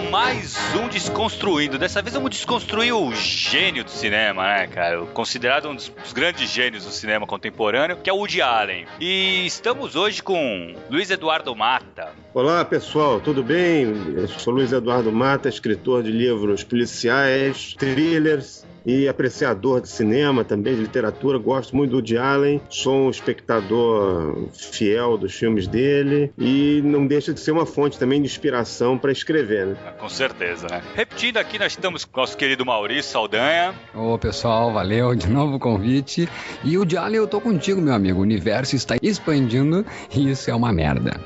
Mais um Desconstruindo. Dessa vez vamos desconstruir o gênio do cinema, né, cara? Considerado um dos grandes gênios do cinema contemporâneo, que é o Woody Allen. E estamos hoje com Luiz Eduardo Mata. Olá, pessoal, tudo bem? Eu sou Luiz Eduardo Mata, escritor de livros policiais, thrillers e apreciador de cinema, também de literatura. Gosto muito do Woody Allen, sou um espectador fiel dos filmes dele e não deixa de ser uma fonte também de inspiração para escrever, né? Com certeza, né? Repetindo aqui, nós estamos com o nosso querido Maurício Saldanha. Ô, pessoal, valeu de novo o convite. E o Woody Allen, eu tô contigo, meu amigo. O universo está expandindo e isso é uma merda.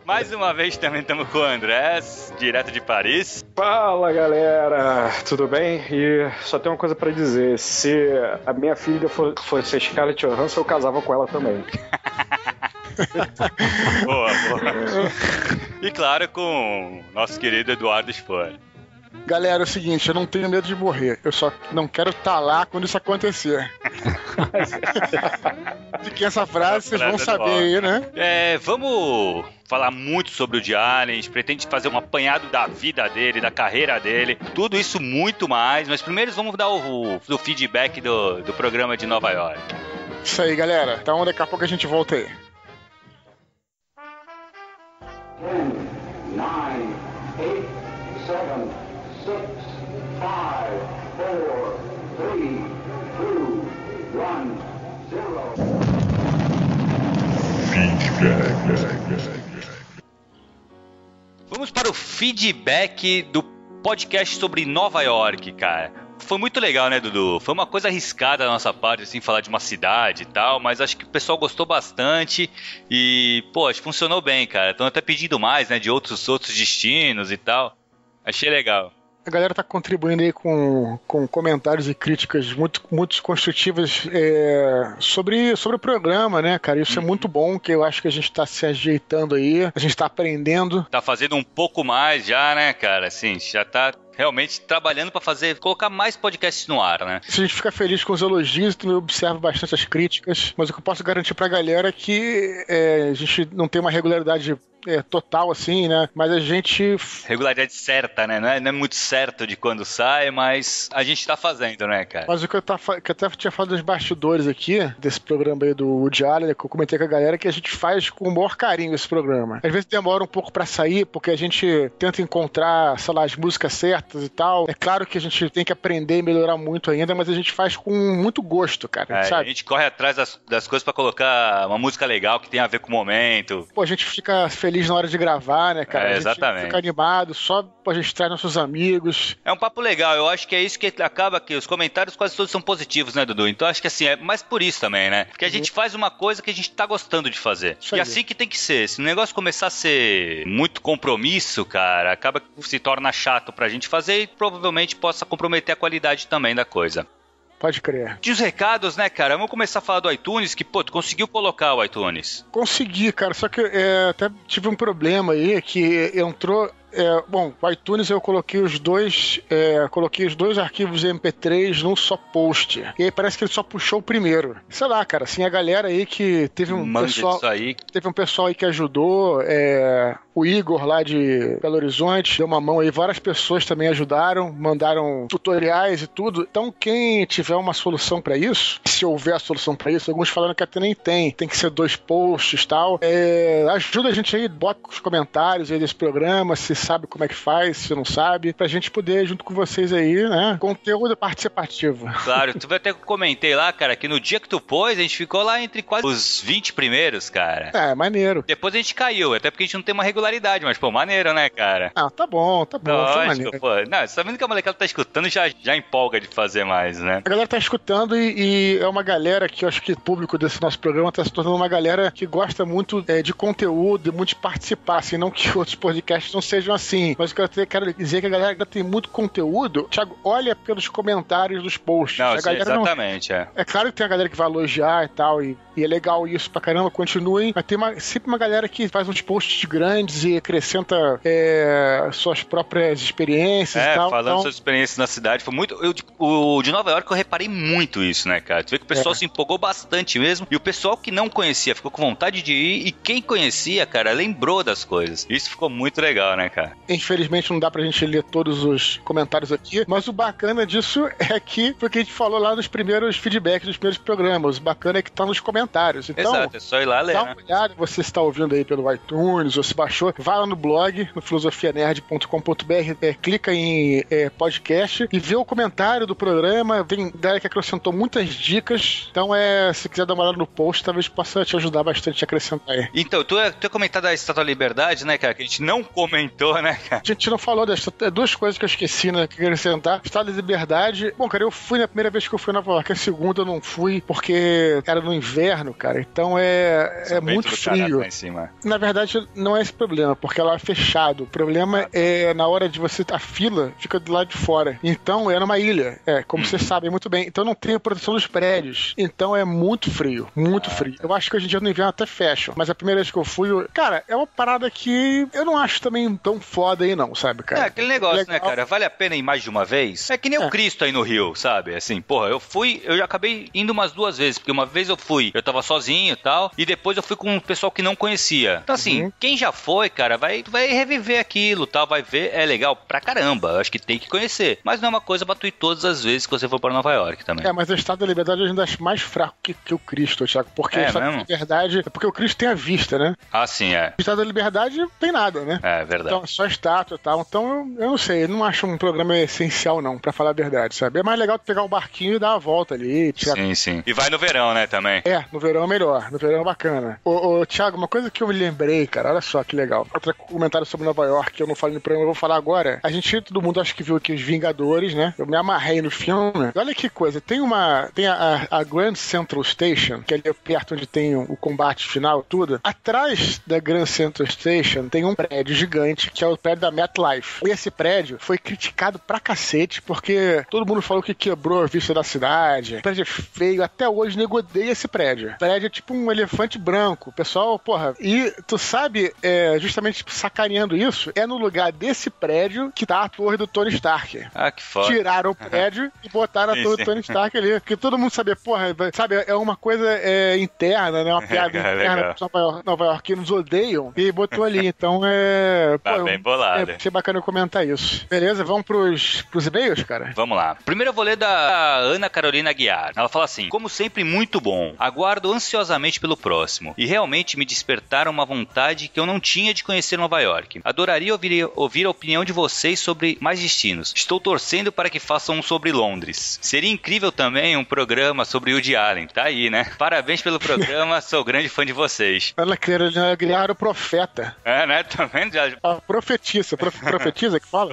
Mais uma vez também estamos com o Andrés, direto de Paris. Fala, galera, tudo bem? E só tem uma coisa pra dizer: se a minha filha fosse a Scarlett Johansson, eu casava com ela também. Boa. E claro, com o nosso querido Eduardo Spohr. Galera, é o seguinte, eu não tenho medo de morrer, eu só não quero estar lá quando isso acontecer. De que essa frase vocês vão saber aí, né? Vamos falar muito sobre o Woody Allen. A gente pretende fazer um apanhado da vida dele, da carreira dele, tudo isso muito mais, mas primeiro vamos dar o feedback do programa de Nova York. Isso aí, galera, então daqui a pouco a gente volta aí. 10, 9, 8, 7, 6, 5, 4, 3, 2, 1, 0. Vamos para o feedback do podcast sobre Nova York, cara. Foi muito legal, né, Dudu? Foi uma coisa arriscada da nossa parte, assim, falar de uma cidade e tal, mas acho que o pessoal gostou bastante e, pô, acho que funcionou bem, cara. Estão até pedindo mais, né, de outros destinos e tal. Achei legal. A galera tá contribuindo aí com comentários e críticas muito construtivas sobre o programa, né, cara? Isso é muito bom, que eu acho que a gente tá se ajeitando aí, a gente tá aprendendo. Tá fazendo um pouco mais já, né, cara? Assim, já tá realmente trabalhando pra colocar mais podcasts no ar, né? A gente fica feliz com os elogios, também observa bastante as críticas, mas o que eu posso garantir pra galera é que a gente não tem uma regularidade total, assim, né? Mas a gente... Regularidade certa, né? Não é muito certo de quando sai, mas a gente tá fazendo, né, cara? Mas o que eu até tinha falado dos bastidores aqui, desse programa aí do Woody Allen, que eu comentei com a galera, que a gente faz com o maior carinho esse programa. Às vezes demora um pouco pra sair, porque a gente tenta encontrar, sei lá, as músicas certas e tal. É claro que a gente tem que aprender e melhorar muito ainda, mas a gente faz com muito gosto, cara, sabe? A gente corre atrás das coisas pra colocar uma música legal que tem a ver com o momento. Pô, a gente fica feliz na hora de gravar, né, cara? Exatamente. A gente fica animado, só a gente traz nossos amigos. É um papo legal, eu acho que é isso que acaba que os comentários quase todos são positivos, né, Dudu? Então acho que assim, é mais por isso também, né? Porque a gente faz uma coisa que a gente tá gostando de fazer. Isso e aí. assim que tem que ser. Se o negócio começar a ser muito compromisso, cara, acaba que se torna chato pra gente fazer e provavelmente possa comprometer a qualidade também da coisa. Pode crer. E os recados, né, cara? Vamos começar a falar do iTunes, que, pô, tu conseguiu colocar o iTunes. Consegui, cara, só que até tive um problema aí, que entrou... bom, o iTunes eu coloquei os dois arquivos MP3 num só post. E aí parece que ele só puxou o primeiro. Sei lá, cara, assim, a galera aí que teve um pessoal aí que ajudou, o Igor lá de Belo Horizonte deu uma mão aí, várias pessoas também ajudaram, mandaram tutoriais e tudo. Então quem tiver uma solução pra isso, se houver a solução pra isso, alguns falaram que até nem tem que ser 2 posts e tal, ajuda a gente aí, bota os comentários aí desse programa, se sabe como é que faz, se não sabe, pra gente poder, junto com vocês aí, né, conteúdo participativo. Claro, tu até comentei lá, cara, que no dia que tu pôs, a gente ficou lá entre quase os 20 primeiros, cara. Maneiro. Depois a gente caiu, até porque a gente não tem uma regularidade, mas, pô, maneiro, né, cara? Ah, tá bom, lógico, pô. Não, você tá vendo que a molecada tá escutando e já empolga de fazer mais, né? A galera tá escutando e é uma galera que eu acho que o público desse nosso programa tá se tornando uma galera que gosta muito de conteúdo e muito de participar, assim, não que outros podcasts não sejam sejam assim, mas eu quero dizer que a galera tem muito conteúdo. Thiago, olha pelos comentários dos posts. Não, a sim, galera exatamente, É claro que tem a galera que vai elogiar e tal, e é legal isso pra caramba, continuem, mas tem sempre uma galera que faz uns posts grandes e acrescenta suas próprias experiências e tal. Falando suas experiências na cidade, foi muito... O de Nova York eu reparei muito isso, né, cara? Tu vê que o pessoal se empolgou bastante mesmo, e o pessoal que não conhecia ficou com vontade de ir, e quem conhecia, cara, lembrou das coisas. Isso ficou muito legal, né, cara? Infelizmente não dá pra gente ler todos os comentários aqui, mas o bacana disso é que foi o que a gente falou lá nos primeiros feedbacks dos primeiros programas. O bacana é que tá nos comentários. Então, exato, é só ir lá ler, dá uma olhada, você está ouvindo aí pelo iTunes, ou se baixou, vai lá no blog, no filosofianerd.com.br, clica em podcast e vê o comentário do programa. Tem galera que acrescentou muitas dicas, então se quiser dar uma olhada no post, talvez possa te ajudar bastante a acrescentar aí. Então, tu ia comentar da Estátua da Liberdade, né, cara, que a gente não comentou, né, cara? A gente não falou duas coisas que eu esqueci, né, que eu queria acrescentar. Estátua da Liberdade, bom, cara, eu fui na primeira vez que eu fui na Nova York, a segunda eu não fui porque era no inverno, cara, então é muito frio. Em cima. Na verdade, não é esse problema, porque ela é fechado. O problema é na hora de a fila fica do lado de fora. Então, é numa ilha, como vocês sabem muito bem. Então, não tem a proteção dos prédios. Então, é muito frio, muito frio. Eu acho que hoje em dia no inverno até fecham, mas a primeira vez que eu fui, cara, é uma parada que eu não acho também tão foda aí não, sabe, cara? Aquele negócio, né, cara? Vale a pena ir mais de uma vez? É que nem o Cristo aí no Rio, sabe? Assim, porra, eu já acabei indo umas 2 vezes, porque uma vez eu tava sozinho e tal, e depois eu fui com um pessoal que não conhecia. Então, assim, quem já foi, cara, vai reviver aquilo, tal, vai ver, é legal pra caramba, acho que tem que conhecer. Mas não é uma coisa pra tu ir todas as vezes que você for pra Nova York também. Mas a Estátua da Liberdade eu ainda acho mais fraco que o Cristo, Thiago, porque a Estátua da Liberdade, porque o Cristo tem a vista, né? Ah, sim, A Estátua da Liberdade não tem nada, né? É verdade. Então, só estátua e tal. Então, eu não sei, eu não acho um programa essencial, não, pra falar a verdade, sabe? É mais legal pegar o barquinho e dar uma volta ali. Sim. E vai no verão, né, também? No verão é melhor. No verão é bacana. Ô, Thiago, uma coisa que eu me lembrei, cara, olha só que legal. Outro comentário sobre Nova York que eu não falei no programa, eu vou falar agora. Todo mundo acho que viu aqui os Vingadores, né? Eu me amarrei no filme. Olha que coisa, tem a Grand Central Station, que é ali perto onde tem o combate final, tudo. Atrás da Grand Central Station tem um prédio gigante, que é o prédio da MetLife. E esse prédio foi criticado pra cacete, porque todo mundo falou que quebrou a vista da cidade. O prédio é feio, até hoje nego odeia esse prédio. O prédio é tipo um elefante branco. O pessoal, porra, e tu sabe, justamente sacaneando isso, é no lugar desse prédio que tá a torre do Tony Stark. Ah, que foda. Tiraram o prédio e botaram a torre do Tony Stark ali. Porque todo mundo sabia, porra, sabe, é uma coisa interna, né? Uma piada interna que os nova-iorquinos odeiam e botou ali. Então bem bolado. Achei bacana eu comentar isso. Beleza, vamos pros e-mails, cara? Vamos lá. Primeiro eu vou ler da Ana Carolina Guiar. Ela fala assim: como sempre, muito bom. Aguardo ansiosamente pelo próximo. E realmente me despertaram uma vontade que eu não tinha de conhecer Nova York. Adoraria ouvir a opinião de vocês sobre mais destinos. Estou torcendo para que façam um sobre Londres. Seria incrível também um programa sobre Woody Allen. Tá aí, né? Parabéns pelo programa, sou grande fã de vocês. Ana Carolina Guiar, o profeta. Né? Tá vendo? Profetiza que fala?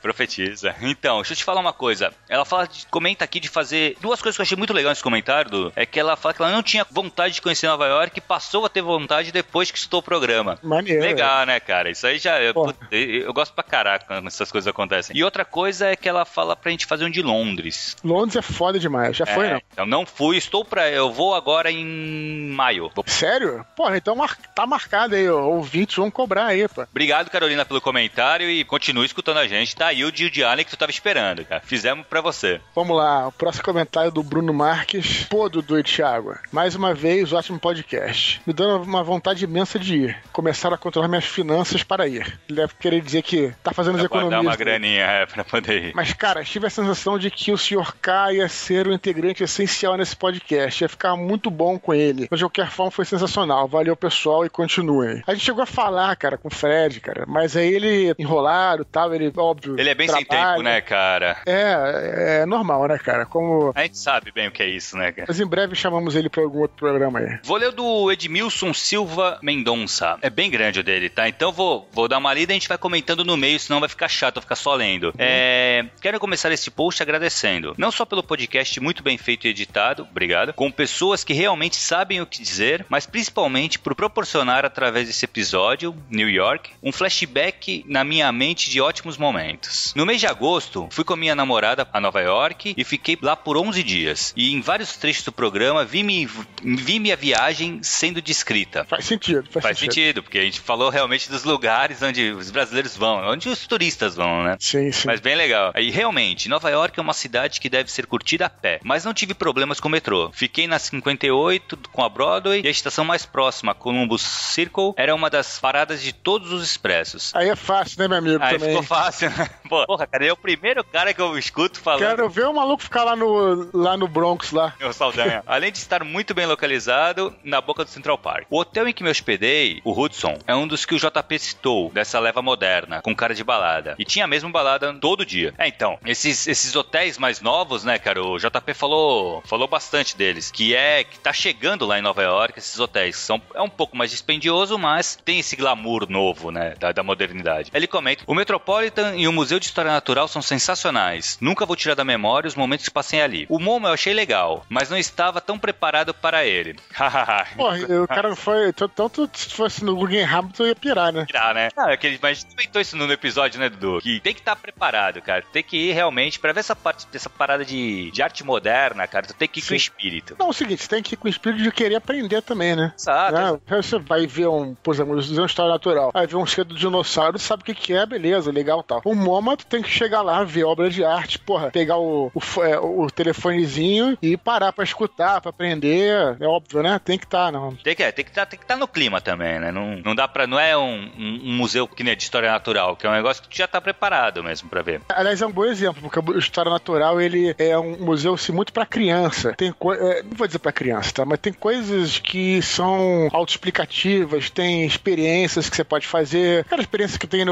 Profetiza. Então, deixa eu te falar uma coisa. Ela comenta aqui de fazer 2 coisas que eu achei muito legal nesse comentário, é que ela fala que ela não tinha vontade de conhecer Nova York e passou a ter vontade depois que escutou o programa. Maneiro. Legal, né, cara? Isso aí já... Eu gosto pra caraca quando essas coisas acontecem. E outra coisa é que ela fala pra gente fazer um de Londres. Londres é foda demais. Já foi, não? Então não fui, eu vou agora em maio. Sério? Porra, então tá marcado aí, ouvintes vão cobrar aí, pô. Obrigado, Carolina, pelo comentário e continue escutando a gente. Tá aí o Woody Allen que tu tava esperando, cara. Fizemos pra você. Vamos lá, o próximo comentário do Bruno Marques. Pô, Dudu e Thiago, mais uma vez, ótimo podcast. Me dando uma vontade imensa de ir. Começar a controlar minhas finanças para ir. Ele deve querer dizer que tá fazendo as economias. Dar uma graninha, pra poder ir. Mas, cara, tive a sensação de que o Sr. K ia ser um integrante essencial nesse podcast. Ia ficar muito bom com ele. Mas de qualquer forma foi sensacional. Valeu, pessoal, e continuem. A gente chegou a falar, cara, com o Fred, cara, mas aí ele enrolado e tal, ele, óbvio... Ele é bem sem tempo, né, cara? É normal, né, cara? Como... A gente sabe bem o que é isso, né, cara? Mas em breve chamamos ele pra algum outro programa aí. Vou ler o do Edmilson Silva Mendonça. É bem grande o dele, tá? Então vou dar uma lida e a gente vai comentando no meio, senão vai ficar chato, vai ficar só lendo. Quero começar esse post agradecendo, não só pelo podcast muito bem feito e editado, obrigado, com pessoas que realmente sabem o que dizer, mas principalmente por proporcionar através desse episódio, New York, um flashback flashback na minha mente de ótimos momentos. No mês de agosto, fui com a minha namorada a Nova York e fiquei lá por 11 dias. E em vários trechos do programa, vi minha viagem sendo descrita. Faz sentido. Faz sentido, porque a gente falou realmente dos lugares onde os brasileiros vão, onde os turistas vão, né? Sim. Mas bem legal. E realmente, Nova York é uma cidade que deve ser curtida a pé, mas não tive problemas com o metrô. Fiquei na 58 com a Broadway e a estação mais próxima, Columbus Circle, era uma das paradas de todos os expressos. Aí é fácil, né, meu amigo? Aí também. ficou fácil, né? Porra, cara, ele é o primeiro cara que eu escuto falando. Quero ver o maluco ficar lá no Bronx, lá. Meu Saldanha. Além de estar muito bem localizado, na boca do Central Park. O hotel em que me hospedei, o Hudson, é um dos que o JP citou, dessa leva moderna, com cara de balada. E tinha mesmo balada todo dia. Então, esses hotéis mais novos, né, cara, o JP falou bastante deles, que tá chegando lá em Nova York, esses hotéis. É um pouco mais dispendioso, mas tem esse glamour novo, né, da modernidade. Ele comenta, o Metropolitan e o Museu de História Natural são sensacionais. Nunca vou tirar da memória os momentos que passei ali. O MoMA eu achei legal, mas não estava tão preparado para ele. Porra, o cara não foi... Tanto se fosse no Guggenheim, tu ia pirar, né? Mas a gente comentou isso no episódio, né, Dudu? Que tem que estar preparado, cara. Tem que ir realmente, pra ver essa parada de arte moderna, cara, tu tem que ir com o espírito. Não, é o seguinte, você tem que ir com o espírito de querer aprender também, né? Exato. Você vai ver por exemplo, Museu de História Natural, vai ver um esqueleto do dinossauro, sabe o que é, beleza, legal e tal. O MoMA, tu tem que chegar lá, ver obra de arte, porra, pegar o telefonezinho e parar pra escutar, pra aprender, é óbvio, né? Tem que estar, não. Tem que estar no clima também, né? Não dá pra... Não é um museu que nem é de História Natural, que é um negócio que tu já tá preparado mesmo pra ver. Aliás, é um bom exemplo, porque a História Natural, ele é um museu, assim, muito pra criança. Tem não vou dizer pra criança, tá? Mas tem coisas que são autoexplicativas, tem experiências que você pode fazer. Aquela experiência que tem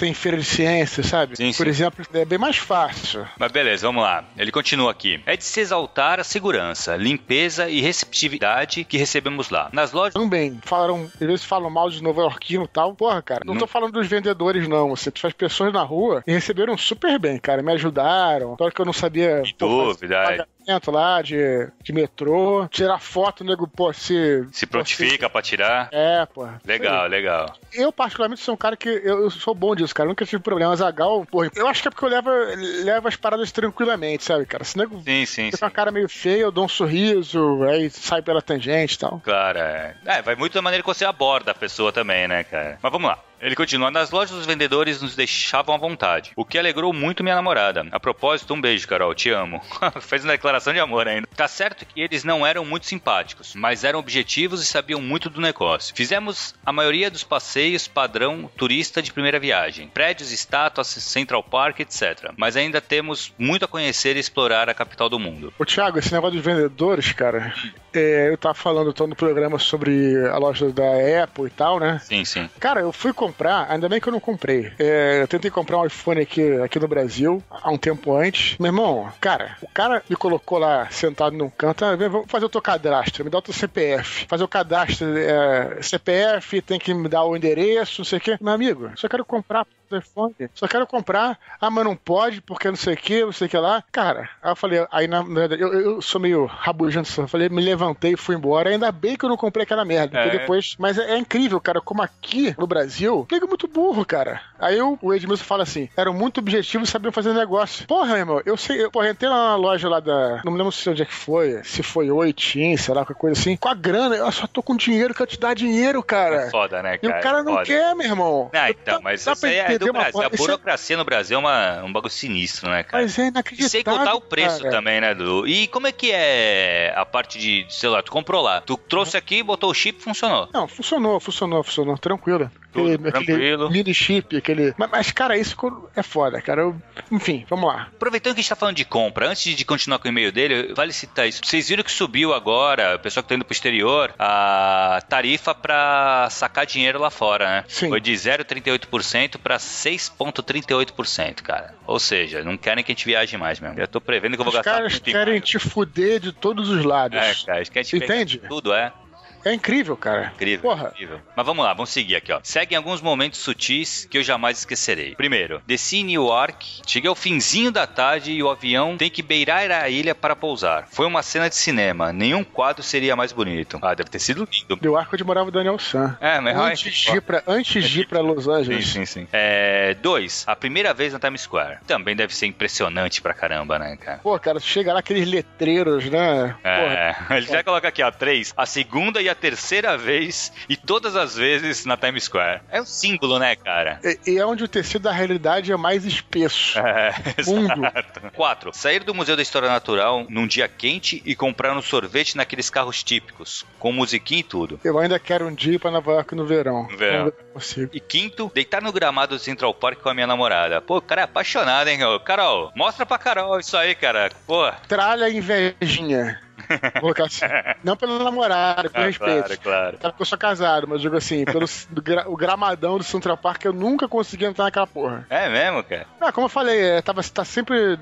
em feira de ciências, sabe? Sim, Por exemplo, é bem mais fácil. Mas beleza, vamos lá. Ele continua aqui. É de se exaltar a segurança, limpeza e receptividade que recebemos lá. Nas lojas... Também, às vezes falam mal de nova-iorquino e tal. Porra, cara, não tô falando dos vendedores, não. Você faz pessoas na rua e receberam super bem, cara. Me ajudaram. Na hora que eu não sabia... Que dúvida, lá de metrô, tirar foto, nego, pô, se prontifica pra tirar. Pô. Legal. Eu, particularmente, sou um cara que eu sou bom disso, cara. Nunca tive problema. Zagal, porra, eu acho que é porque eu levo as paradas tranquilamente, sabe, cara? Se nego fica com a cara meio feia, eu dou um sorriso, aí sai pela tangente e tal. Claro, vai muito da maneira que você aborda a pessoa também, né, cara? Mas vamos lá. Ele continua, nas lojas os vendedores nos deixavam à vontade, o que alegrou muito minha namorada. A propósito, um beijo, Carol, te amo. Fez uma declaração de amor ainda. Tá certo que eles não eram muito simpáticos, mas eram objetivos e sabiam muito do negócio. Fizemos a maioria dos passeios padrão turista de primeira viagem, prédios, estátuas, Central Park, etc. Mas ainda temos muito a conhecer e explorar a capital do mundo. Ô Thiago, esse negócio dos vendedores, cara, eu tava falando no programa sobre a loja da Apple e tal, né? Sim. Cara, eu fui comprar, ainda bem que eu não comprei. Eu tentei comprar um iPhone aqui no Brasil, há um tempo antes. Meu irmão, cara, o cara me colocou lá sentado num canto, vamos fazer o teu cadastro, me dá o teu CPF. Fazer o cadastro, CPF, tem que me dar o endereço, não sei o quê. Meu amigo, só quero comprar telefone, só quero comprar, mas não pode, porque não sei o que lá. Cara, aí eu falei, na verdade, eu sou meio rabugento, eu falei, me levantei e fui embora, ainda bem que eu não comprei aquela merda, porque depois, mas é incrível, cara, como aqui no Brasil, pega muito burro, cara. Aí o Edmilson fala assim, eram muito objetivos e sabiam fazer negócio. Porra, meu irmão, eu entrei lá na loja lá não me lembro onde é que foi, se foi Oitim, sei lá, qualquer coisa assim, com a grana, eu só tô com dinheiro, quero te dar dinheiro, cara. É foda, né, cara? E o cara não quer, meu irmão. Então, mas isso aí é do Brasil. A burocracia no Brasil é um bagulho sinistro, né, cara? Mas é inacreditável. E sem contar o preço, cara, também, né, Dudu? E como é que é a parte de celular? Tu comprou lá, tu trouxe aqui, botou o chip, funcionou? Não, funcionou, tranquilo. Tranquilo. Mini chip, aquele... Mas, cara, isso é foda, cara. Enfim, vamos lá. Aproveitando que a gente tá falando de compra, antes de continuar com o e-mail dele, vale citar isso. Vocês viram que subiu agora, o pessoal que tá indo pro exterior, a tarifa pra sacar dinheiro lá fora, né? Sim. Foi de 0,38% pra 6,38%, cara. Ou seja, não querem que a gente viaje mais mesmo. Já tô prevendo que eu vou gastar... Os caras querem te fuder de todos os lados. Cara, eles querem te entende? Tudo, É incrível, cara. Incrível, Porra. incrível. Mas vamos lá, vamos seguir aqui, ó. Seguem alguns momentos sutis que eu jamais esquecerei. Primeiro, desci em Newark, cheguei ao finzinho da tarde e o avião tem que beirar a ilha para pousar. Foi uma cena de cinema, nenhum quadro seria mais bonito. Ah, deve ter sido lindo. Deu arco onde morava o Daniel San. Mas Antes de ir pra Los Angeles. Sim. 2. A primeira vez na Times Square. Também deve ser impressionante pra caramba, né, cara? Pô, cara, chega lá aqueles letreiros, né? A gente vai colocar aqui, ó, 3. A segunda e a terceira vez e todas as vezes na Times Square. É um símbolo, né, cara? E é onde o tecido da realidade é mais espesso. Mundo. 4. Sair do Museu da História Natural num dia quente e comprar um sorvete naqueles carros típicos, com musiquinha e tudo. Eu ainda quero um dia ir pra Nova York no verão. E 5. Deitar no gramado do Central Park com a minha namorada. Pô, o cara é apaixonado, hein? Carol, mostra pra Carol isso aí, cara. Pô. Tralha invejinha. Vou colocar assim. Não pelo namorado, com respeito. Claro. Porque eu sou casado, mas digo assim, o gramadão do Central Park eu nunca consegui entrar naquela porra. É mesmo, cara? Como eu falei, tá sempre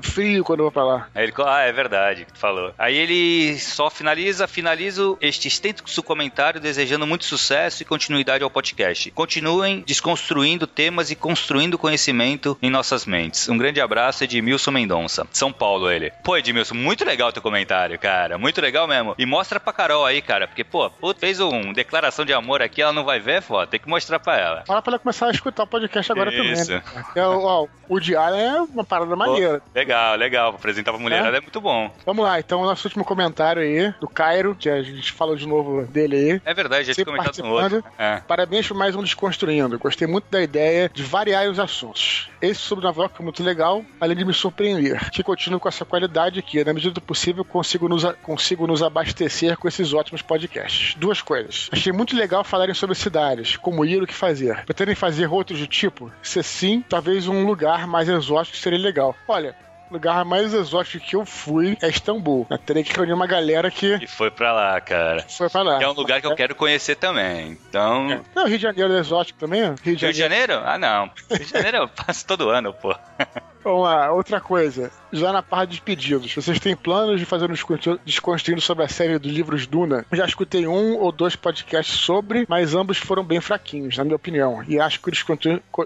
frio quando eu vou pra lá. Aí ele, é verdade, que tu falou. Aí ele só finalizo este extenso comentário desejando muito sucesso e continuidade ao podcast. Continuem desconstruindo temas e construindo conhecimento em nossas mentes. Um grande abraço, Edmilson Mendonça. São Paulo, ele. Pô, Edmilson, muito legal teu comentário, cara. Muito legal mesmo. E mostra pra Carol aí, cara. Porque, pô, fez uma declaração de amor aqui, ela não vai ver, pô. Tem que mostrar pra ela. Fala pra ela começar a escutar o podcast agora Isso. também. Né? O Woody Allen é uma parada maneira. Legal. Apresentar pra mulherada é muito bom. Vamos lá, então, o nosso último comentário aí, do Cairo, que a gente falou de novo dele aí. É verdade, já tinha comentado no outro. Parabéns por mais um Desconstruindo. Gostei muito da ideia de variar os assuntos. Esse sobre Nova York é muito legal, além de me surpreender. Que continuo com essa qualidade aqui. Na medida do possível, consigo nos abastecer com esses ótimos podcasts. 2 coisas. Achei muito legal falarem sobre cidades, como ir, o que fazer. Pretendem fazer outros do tipo? Se sim, talvez um lugar mais exótico seria legal. Olha, o lugar mais exótico que eu fui é Istambul. Eu terei que reunir uma galera que foi pra lá, cara. Foi pra lá. Que é um lugar que eu quero conhecer também. Então... Não, Rio de Janeiro é exótico também? Rio de Janeiro? Ah, não. Rio de Janeiro eu passo todo ano, pô. Vamos lá, outra coisa. Já na parte de pedidos, vocês têm planos de fazer um Desconstruindo sobre a série dos livros Duna? Já escutei 1 ou 2 podcasts sobre, mas ambos foram bem fraquinhos, na minha opinião. E acho que o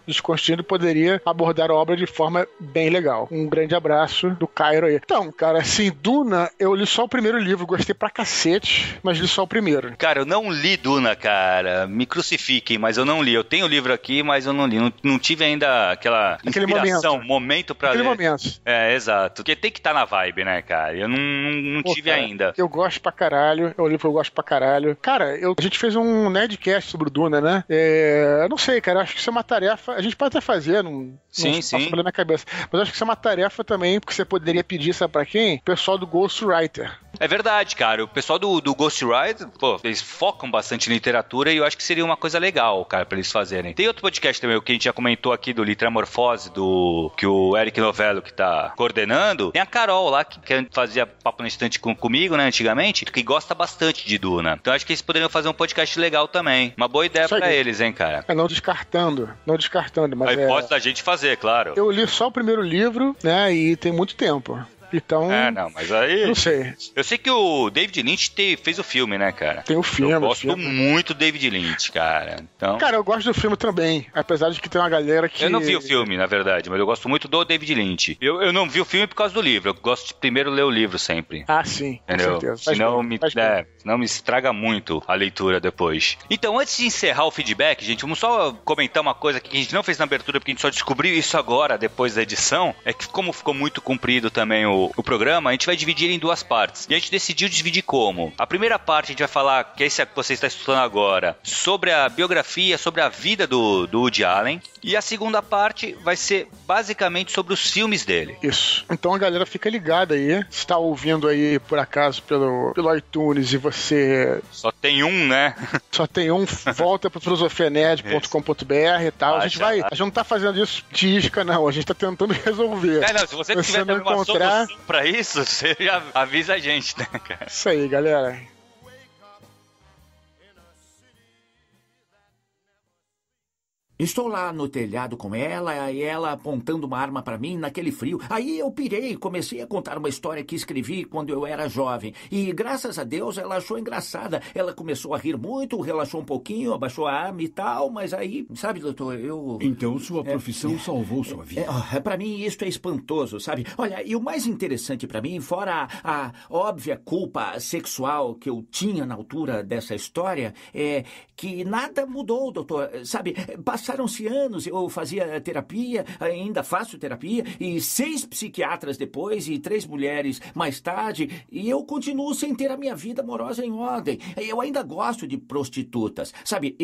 Desconstruindo poderia abordar a obra de forma bem legal. Um grande abraço do Cairo aí. Então, cara, assim, Duna, eu li só o primeiro livro, gostei pra cacete, mas li só o primeiro. Cara, eu não li Duna, cara. Me crucifiquem, mas eu não li. Eu tenho o livro aqui, mas eu não li. Não tive ainda aquela inspiração, momento pra ler. Momento. Exato. Porque tem que estar na vibe, né, cara? Eu não tive cara, ainda. Eu gosto pra caralho. É um livro que eu gosto pra caralho. Cara, a gente fez um Nerdcast sobre o Duna, né? Eu não sei, cara. Acho que isso é uma tarefa. A gente pode até fazer, não passa pela minha cabeça. Mas acho que isso é uma tarefa também, porque você poderia pedir, sabe pra quem? O pessoal do Ghostwriter. É verdade, cara. O pessoal do Ghostwriter, pô, eles focam bastante em literatura e eu acho que seria uma coisa legal, cara, pra eles fazerem. Tem outro podcast também, que a gente já comentou aqui do Litramorfose, que o Eric Novello que tá coordenando. Tem a Carol lá, que fazia papo na estante comigo, né, antigamente, que gosta bastante de Duna. Então acho que eles poderiam fazer um podcast legal também. Uma boa ideia pra eles, hein, cara. Não descartando, mas a hipótese da gente fazer, claro. Eu li só o primeiro livro, né, e tem muito tempo. Então. Não, mas aí. Não sei. Eu sei que o David Lynch fez o filme, né, cara? Tem o filme. Eu gosto muito do David Lynch, cara. Então... Cara, eu gosto do filme também. Apesar de que tem uma galera que. Eu não vi o filme, na verdade, mas eu gosto muito do David Lynch. Eu não vi o filme por causa do livro. Eu gosto de primeiro ler o livro sempre. Ah, sim. Entendeu? Com certeza. Senão me estraga muito a leitura depois. Então, antes de encerrar o feedback, gente, vamos só comentar uma coisa que a gente não fez na abertura, porque a gente só descobriu isso agora, depois da edição. É que como ficou muito comprido também o programa, a gente vai dividir em 2 partes. E a gente decidiu dividir como? A primeira parte a gente vai falar, que é esse que você está estudando agora, sobre a biografia, sobre a vida do Woody Allen. E a segunda parte vai ser basicamente sobre os filmes dele. Isso. Então a galera fica ligada aí. Se está ouvindo aí, por acaso, pelo iTunes e você... Só tem um, né? Só tem um. Volta para filosofianerd.com.br e tal. A gente não tá fazendo isso de isca, não. A gente tá tentando resolver. Não, se você tiver uma solução pra isso, você já avisa a gente, né, cara? Isso aí, galera. Estou lá no telhado com ela, e ela apontando uma arma para mim naquele frio. Aí eu pirei, comecei a contar uma história que escrevi quando eu era jovem. E graças a Deus ela achou engraçada. Ela começou a rir muito, relaxou um pouquinho, abaixou a arma e tal, mas aí, sabe, doutor, eu... Então sua profissão salvou sua vida. Para mim isso é espantoso, sabe? Olha, e o mais interessante para mim, fora a óbvia culpa sexual que eu tinha na altura dessa história, é que nada mudou, doutor. Sabe, passaram-se anos, eu fazia terapia, ainda faço terapia, e 6 psiquiatras depois, e 3 mulheres mais tarde, e eu continuo sem ter a minha vida amorosa em ordem. Eu ainda gosto de prostitutas. Sabe,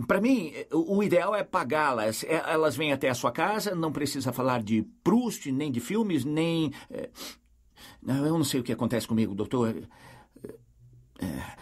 para mim, o ideal é pagá-las. Elas vêm até a sua casa, não precisa falar de Proust, nem de filmes, nem... Eu não sei o que acontece comigo, doutor.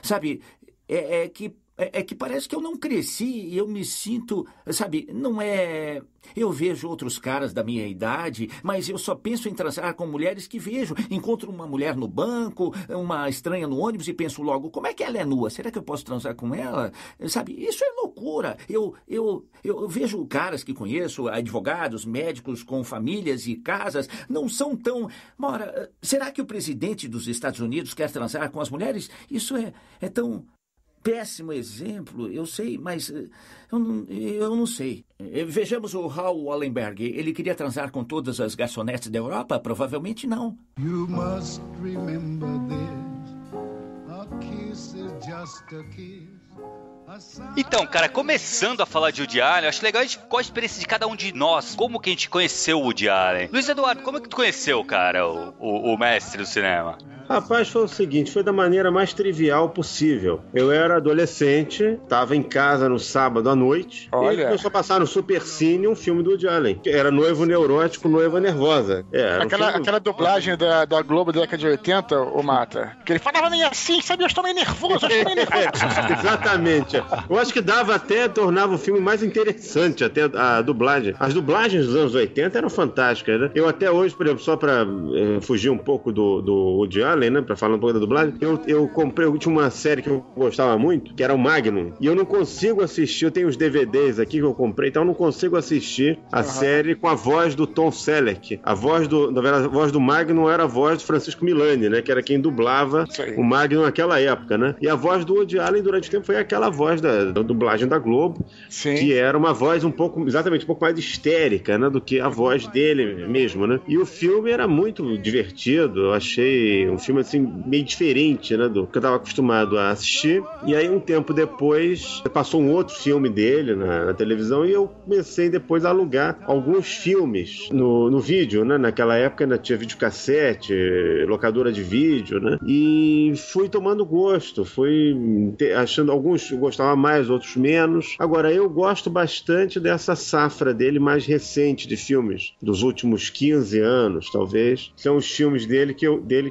Sabe, é que parece que eu não cresci e eu me sinto... Sabe, não é... Eu vejo outros caras da minha idade, mas eu só penso em transar com mulheres que vejo. Encontro uma mulher no banco, uma estranha no ônibus e penso logo, como é que ela é nua? Será que eu posso transar com ela? Sabe, isso é loucura. Eu vejo caras que conheço, advogados, médicos com famílias e casas, não são tão... Ora, será que o presidente dos Estados Unidos quer transar com as mulheres? Isso é tão... péssimo exemplo, eu sei, mas eu não sei. Vejamos o Hal Wallenberg. Ele queria transar com todas as garçonetes da Europa? Provavelmente não. You must remember this. A kiss is just a kiss. Então, cara, começando a falar de Woody Allen, acho legal a gente, qual a experiência de cada um de nós, como que a gente conheceu o Woody Allen. Luiz Eduardo, como é que tu conheceu, cara, o mestre do cinema? Rapaz, foi o seguinte, foi da maneira mais trivial possível. Eu era adolescente, estava em casa no sábado à noite, e começou a passar no Supercine um filme do Woody Allen, que era Noivo Neurótico, Noiva Nervosa. Aquela dublagem da Globo da década de 80, o Mata, que ele falava nem assim, sabe, eu estou meio nervoso, Exatamente. Eu acho que dava até, tornava o filme mais interessante, até a dublagem. As dublagens dos anos 80 eram fantásticas, né? Eu até hoje, por exemplo, só pra fugir um pouco do Woody Allen, né, pra falar um pouco da dublagem, eu tinha uma série que eu gostava muito, que era o Magnum, e eu não consigo assistir, eu tenho os DVDs aqui que eu comprei, então eu não consigo assistir a série com a voz do Tom Selleck. A voz do Magnum era a voz do Francisco Milani, né, que era quem dublava o Magnum naquela época, né, e a voz do Woody Allen durante o tempo foi aquela voz da dublagem da Globo, que era uma voz um pouco mais histérica, né, do que a voz dele mesmo, né, e o filme era muito divertido, eu achei um filme assim meio diferente, né, do que eu estava acostumado a assistir. E aí um tempo depois passou um outro filme dele na televisão e eu comecei depois a alugar alguns filmes no vídeo, né, naquela época ainda tinha videocassete, locadora de vídeo, né, e fui tomando gosto, fui achando, alguns eu gostava mais, outros menos. Agora eu gosto bastante dessa safra dele mais recente de filmes, dos últimos 15 anos talvez, são os filmes dele que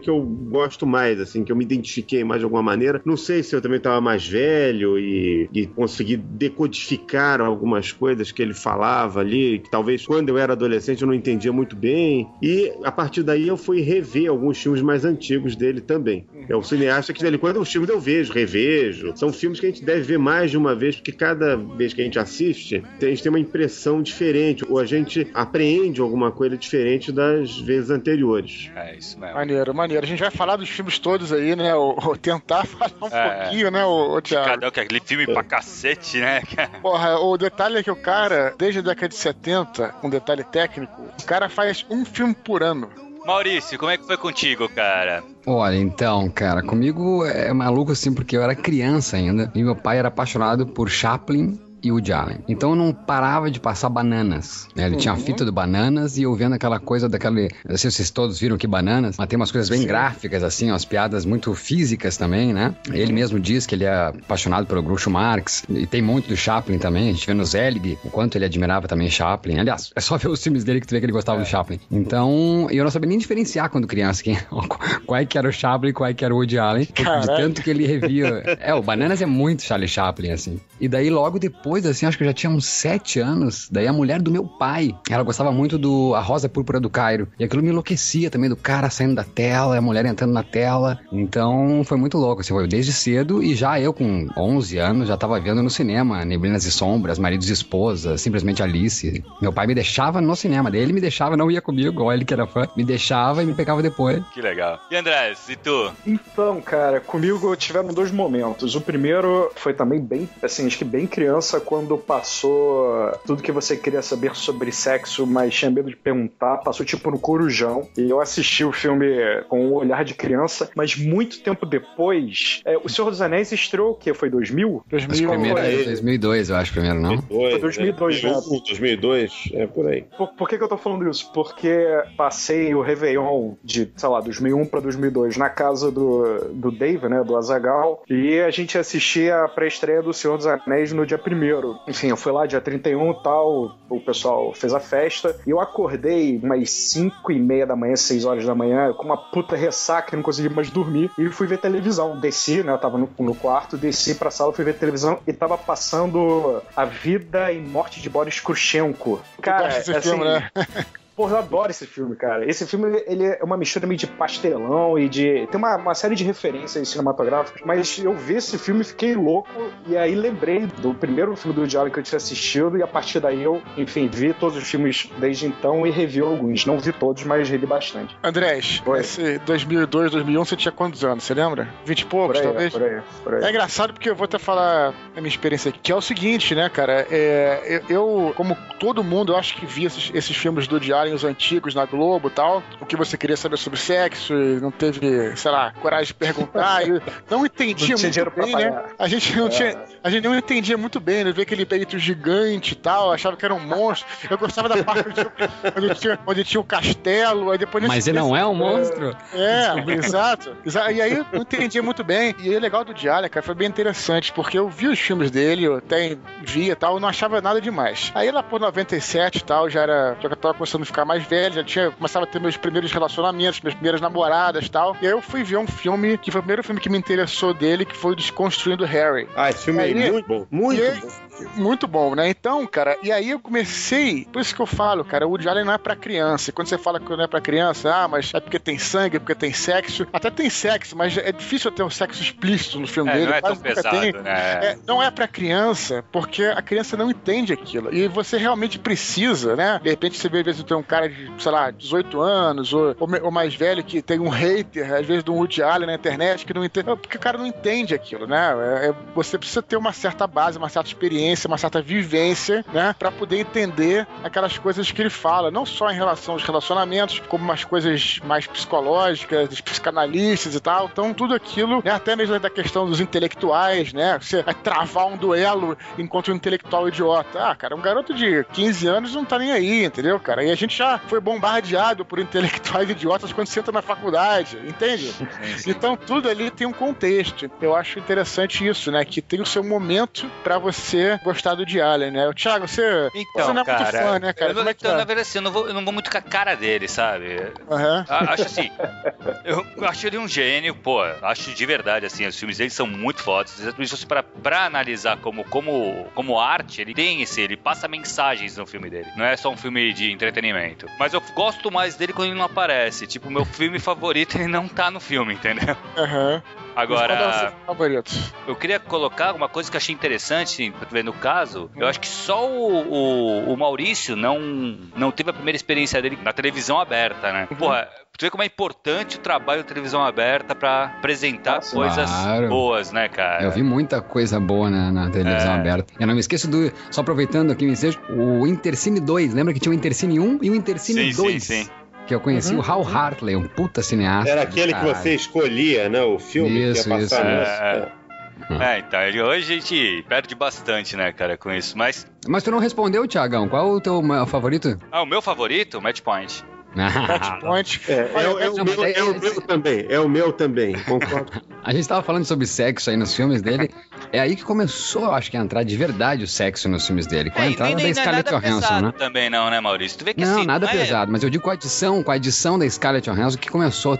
eu gosto mais, assim, que eu me identifiquei mais de alguma maneira. Não sei se eu também estava mais velho e consegui decodificar algumas coisas que ele falava ali, que talvez quando eu era adolescente eu não entendia muito bem. E a partir daí eu fui rever alguns filmes mais antigos dele também. É um cineasta que, de vez em quando, os filmes eu revejo. São filmes que a gente deve ver mais de uma vez, porque cada vez que a gente assiste, a gente tem uma impressão diferente, ou a gente apreende alguma coisa diferente das vezes anteriores. É isso mesmo. Maneiro. A gente vai falar dos filmes todos aí, né? Ou tentar falar um pouquinho, né, o Thiago? Aquele filme pra cacete, né? Porra, o detalhe é que o cara, desde a década de 70, um detalhe técnico, o cara faz um filme por ano. Maurício, como é que foi contigo, cara? Olha, então, cara, comigo é maluco assim, porque eu era criança ainda, e meu pai era apaixonado por Chaplin e Woody Allen. Então eu não parava de passar Bananas, né? Ele tinha a fita do Bananas e eu vendo aquela coisa daquele... Não sei se vocês todos viram que Bananas, mas tem umas coisas bem gráficas, assim, umas piadas muito físicas também, né? Ele mesmo diz que ele é apaixonado pelo Groucho Marx e tem muito do Chaplin também. A gente vê no Zelig o quanto ele admirava também Chaplin. Aliás, é só ver os filmes dele que tu vê que ele gostava do Chaplin. Então, eu não sabia nem diferenciar quando criança qual é que era o Chaplin e qual é que era o Woody Allen, de tanto que ele revia. O Bananas é muito Charlie Chaplin, assim. E daí logo depois depois, assim, acho que eu já tinha uns 7 anos, daí a mulher do meu pai, ela gostava muito do A Rosa Púrpura do Cairo, e aquilo me enlouquecia também, do cara saindo da tela, a mulher entrando na tela, então foi muito louco, assim, foi desde cedo, e já eu com 11 anos já tava vendo no cinema Neblinas e Sombras, Maridos e Esposas, Simplesmente Alice. Meu pai me deixava no cinema, daí ele me deixava, não ia comigo, igual ele que era fã, me deixava e me pegava depois. Que legal. E Andrés, e tu? Então, cara, comigo tiveram 2 momentos. O primeiro foi também bem, assim, acho que bem criança, quando passou tudo que você queria saber sobre sexo, mas tinha medo de perguntar, passou tipo no Corujão, e eu assisti o filme com um olhar de criança, mas muito tempo depois, O Senhor dos Anéis estreou o quê? Foi 2000? 2000 primeiro é 2002, eu acho, primeiro, não? Foi 2002, né? 2002, por aí. Por que eu tô falando isso? Porque passei o Réveillon de, sei lá, 2001 pra 2002 na casa do Dave, né, do Azaghal, e a gente assistia a pré-estreia do Senhor dos Anéis no dia 1º. Enfim, eu fui lá dia 31 e tal, o pessoal fez a festa, e eu acordei umas 5:30 da manhã, 6 horas da manhã, com uma puta ressaca, não consegui mais dormir, e fui ver televisão. Desci, né, eu tava no quarto, desci pra sala, fui ver televisão, e tava passando A Vida e Morte de Boris Krushenko. Cara, desse assim, filme, né? Porra, eu adoro esse filme, cara. Esse filme, ele é uma mistura meio de pastelão e de... Tem uma série de referências cinematográficas, mas eu vi esse filme e fiquei louco, e aí lembrei do primeiro filme do Woody Allen que eu tinha assistido, e a partir daí eu, enfim, vi todos os filmes desde então e revi alguns. Não vi todos, mas revi bastante. Andrés, esse 2002, 2001, você tinha quantos anos? Você lembra? 20 e poucos, talvez? Por aí. É engraçado porque eu vou até falar a minha experiência aqui, que é o seguinte, né, cara? Eu, como todo mundo, eu acho que vi esses filmes do Woody Allen, os antigos na Globo e tal, o que você queria saber sobre sexo e não teve, sei lá, coragem de perguntar, e não entendia muito bem, né? A gente não entendia muito bem, né? Ver aquele peito gigante e tal, achava que era um monstro. Eu gostava da parte onde tinha o castelo, aí depois... Mas ele não é um monstro? Exato. E aí eu não entendia muito bem. E aí o legal do Woody Allen, cara, foi bem interessante, porque eu vi os filmes dele, eu até via e tal, eu não achava nada demais. Aí lá por 97 e tal, já tava começando a ficar mais velho, começava a ter meus primeiros relacionamentos, minhas primeiras namoradas e tal. E aí eu fui ver um filme, que foi o primeiro filme que me interessou dele, que foi o Desconstruindo Harry. Esse filme é muito bom. Muito bom, né? Então, cara, e aí eu comecei, por isso que eu falo, cara, o Woody Allen não é pra criança. E quando você fala que não é pra criança, mas é porque tem sangue, é porque tem sexo. Até tem sexo, mas é difícil ter um sexo explícito no filme dele. Não é tão pesado, né? Não é pra criança, porque a criança não entende aquilo. E você realmente precisa, né? De repente você vê, às vezes, tem um cara de, sei lá, 18 anos, ou mais velho, que tem um hater, às vezes, do Woody Allen na internet, que não entende. Porque o cara não entende aquilo, né? Você precisa ter uma certa base, uma certa experiência, uma certa vivência, né? Pra poder entender aquelas coisas que ele fala, não só em relação aos relacionamentos, como umas coisas mais psicológicas, dos psicanalistas e tal. Então, tudo aquilo, né? Até mesmo da questão dos intelectuais, né? Você vai travar um duelo enquanto um intelectual idiota. Cara, um garoto de 15 anos não tá nem aí, entendeu, cara? E a gente já foi bombardeado por intelectuais idiotas quando você entra na faculdade, entende? Sim. Então, tudo ali tem um contexto. Eu acho interessante isso, né? Que tem o seu momento pra você gostar do Woody Allen, né? O Thiago, você não é cara, muito fã, né, cara? Como é que na verdade, assim, eu não vou muito com a cara dele, sabe? Acho assim, eu acho ele um gênio, pô, acho de verdade, assim, os filmes dele são muito fodas. Isso pra analisar como arte, ele passa mensagens no filme dele. Não é só um filme de entretenimento. Mas eu gosto mais dele quando ele não aparece. Tipo, o meu filme favorito, ele não tá no filme, entendeu? Agora, eu queria colocar uma coisa que eu achei interessante, no caso, eu acho que só o Maurício não teve a primeira experiência dele na televisão aberta, né? Porra, tu vê como é importante o trabalho da televisão aberta pra apresentar coisas boas, né, cara? Eu vi muita coisa boa na televisão aberta. Eu não me esqueço só aproveitando aqui, o Intercine 2, lembra que tinha o Intercine 1 e o Intercine 2? Sim. Que eu conheci o Hal Hartley, um puta cineasta. Era aquele que você escolhia, né? O filme que ia passar. Então, hoje a gente perde bastante, né, cara, com isso, mas tu não respondeu, Thiagão, qual o teu favorito? O meu favorito? Match Point. Match Point. É o meu também, concordo. A gente tava falando sobre sexo aí nos filmes dele, É aí que começou, acho que, a entrar de verdade o sexo nos filmes dele. Com a entrada da Scarlett Johansson, né? Também não, né, Maurício? Tu vê que não, assim, nada não pesado, mas eu digo com a adição da Scarlett Johansson que começou.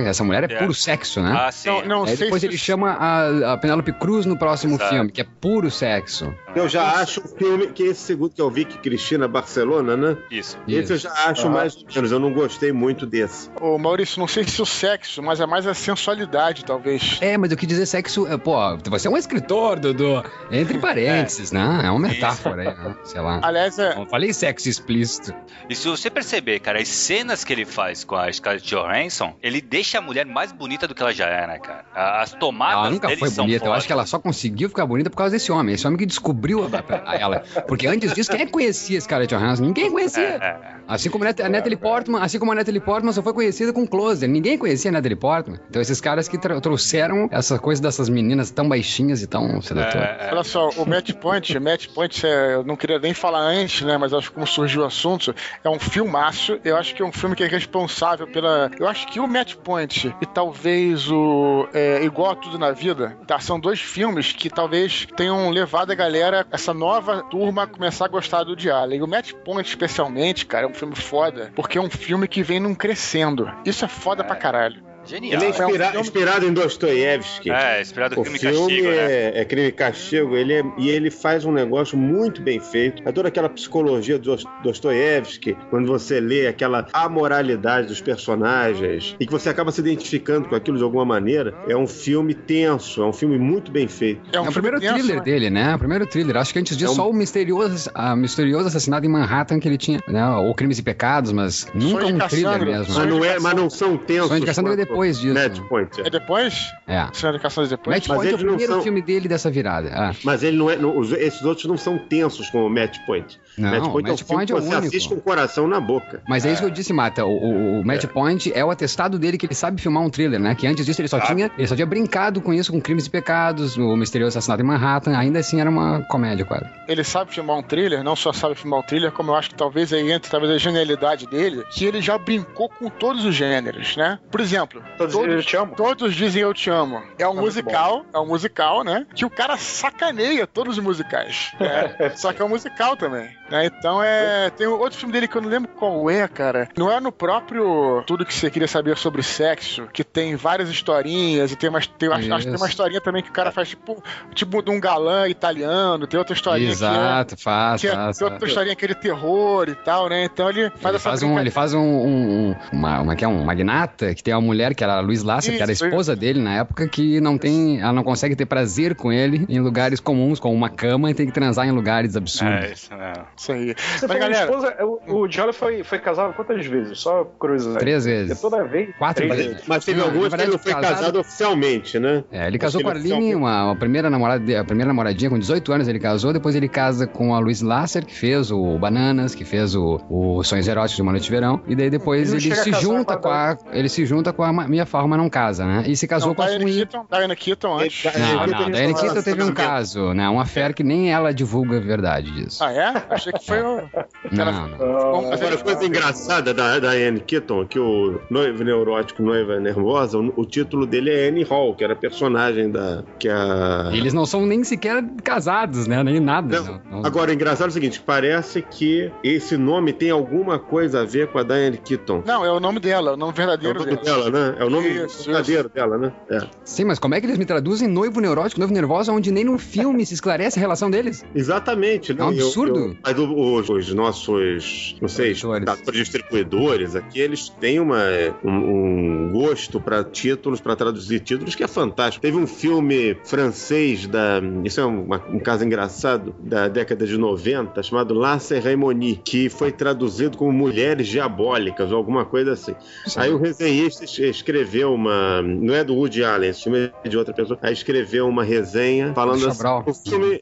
Essa mulher é puro sexo, né? Ah, sim. Não Aí sei depois se ele chama a Penélope Cruz no próximo Exato. filme, que é puro sexo. Eu já acho o filme, que esse segundo que eu vi, que Cristina Barcelona, né? Isso. Esse eu já acho mais ou menos, eu não gostei muito desse. Ô, Maurício, não sei se o sexo, mas é mais a sensualidade, talvez. É, mas eu quis dizer sexo, pô, você é um escritor, Dudu. Entre parênteses, né? É uma metáfora aí, né? Sei lá. Aliás, Não falei sexo explícito. E se você perceber, cara, as cenas que ele faz com a Scarlett Johansson, ele deixa a mulher mais bonita do que ela já é, né, cara? As tomadas Ela nunca dele foi são bonita, eu fodas. acho que ela só conseguiu ficar bonita por causa desse homem. Esse homem que descobriu ela. Porque antes disso, quem conhecia a Scarlett Johansson? Ninguém conhecia. Assim como a Natalie Portman só foi conhecida com Closer. Ninguém conhecia a Natalie Portman. Então esses caras que trouxeram essa coisa dessas meninas tão baixinhas e tão sedutoras. olha só, o Match Point, eu não queria nem falar antes, né, mas acho que como surgiu o assunto, é um filmaço. Eu acho que é um filme que é responsável pela... Eu acho que o Match Point e talvez o Igual a Tudo na Vida, tá, são dois filmes que talvez tenham levado a galera, essa nova turma, a começar a gostar do Woody Allen. E o Match Point, especialmente, cara, é um filme foda, porque é um filme que vem num crescendo. Isso é foda pra caralho. Genial. Ele é inspirado em Dostoiévski. Inspirado no O Crime e filme Castigo, né? é Crime e Castigo. Ele faz um negócio muito bem feito. É toda aquela psicologia do Dostoiévski, quando você lê aquela amoralidade dos personagens e que você acaba se identificando com aquilo de alguma maneira. É um filme tenso, é um filme muito bem feito. É o primeiro thriller dele, né? O primeiro thriller. Acho que antes disso só o misterioso assassinato em Manhattan que ele tinha, né? Ou Crimes e Pecados, mas nunca um thriller mesmo. Mas não são tensos. Sonho de Cassandra é depois disso. Match Point. É depois? É. Sonho de Cassandra depois? Match Point é o primeiro filme dele dessa virada. Mas ele não é. Esses outros não são tensos como o Match Point. Não, Match Point é um filme que você assiste com o coração na boca. Mas é isso que eu disse, Mata. O Match Point é o atestado dele que ele sabe filmar um thriller, né? Que antes disso ele só tinha brincado com isso, com Crimes e Pecados, o Misterioso Assassinato em Manhattan. Ainda assim era uma comédia, quase. Ele sabe filmar um thriller, não só sabe filmar um thriller, como eu acho que talvez aí entre a genialidade dele, que ele já brincou com todos os gêneros, né? Por exemplo, Todos dizem Eu Te Amo. É um musical, né? Que o cara sacaneia todos os musicais. Né? Só que é um musical também. Né? Então tem outro filme dele que eu não lembro qual é, cara. Não é no próprio Tudo Que Você Queria Saber Sobre Sexo, que tem várias historinhas e acho que tem uma historinha também que o cara faz tipo de um galã italiano, tem outra historinha Exato, faz. Tem outra historinha aquele terror e tal, né? Então ele faz ele faz um magnata que tem uma mulher que era a Luiz Lasser, que era a esposa dele na época, que ela não consegue ter prazer com ele em lugares comuns, como uma cama, e tem que transar em lugares absurdos. Isso aí. Você falou, galera, esposa, o Johnny foi casado quantas vezes? Só curiosidade. 3 vezes. Toda vez? 4 vezes. Mas teve algumas que ele não foi casado oficialmente, né? Ele casou com a Arline, a primeira namoradinha, com 18 anos ele casou, depois ele casa com a Luiz Lasser, que fez o Bananas, que fez o Sonhos Eróticos de Uma Noite de Verão, e daí depois ele se junta com a Mia Farrow, mas não casa, né? E se casou com a Sweeney. Diane Keaton antes. Não, Diane Keaton teve um caso, né? Uma fé que nem ela divulga a verdade disso. Ah, é? Achei que foi o... Não. Agora, coisa engraçada da Diane Keaton, que o Noivo Neurótico, Noiva Nervosa, o título dele é Annie Hall, que era a personagem Eles não são nem sequer casados, né? Nem nada. Não. Agora, engraçado é o seguinte, parece que esse nome tem alguma coisa a ver com a Diane Keaton. Não, é o nome dela, é o nome verdadeiro dela, né? É o nome verdadeiro dela, né? Sim, mas como é que eles me traduzem Noivo Neurótico, Noivo Nervosa, onde nem no filme se esclarece a relação deles? Exatamente. É um absurdo. Mas os nossos, não sei, distribuidores aqui, eles têm um gosto para títulos, para traduzir títulos, que é fantástico. Teve um filme francês, isso é um caso engraçado, da década de 90, chamado La Cérémonie, que foi traduzido como Mulheres Diabólicas, ou alguma coisa assim. Sim. Aí o resenhista escreveu não é do Woody Allen, esse filme é de outra pessoa, aí escreveu uma resenha falando assim, o filme,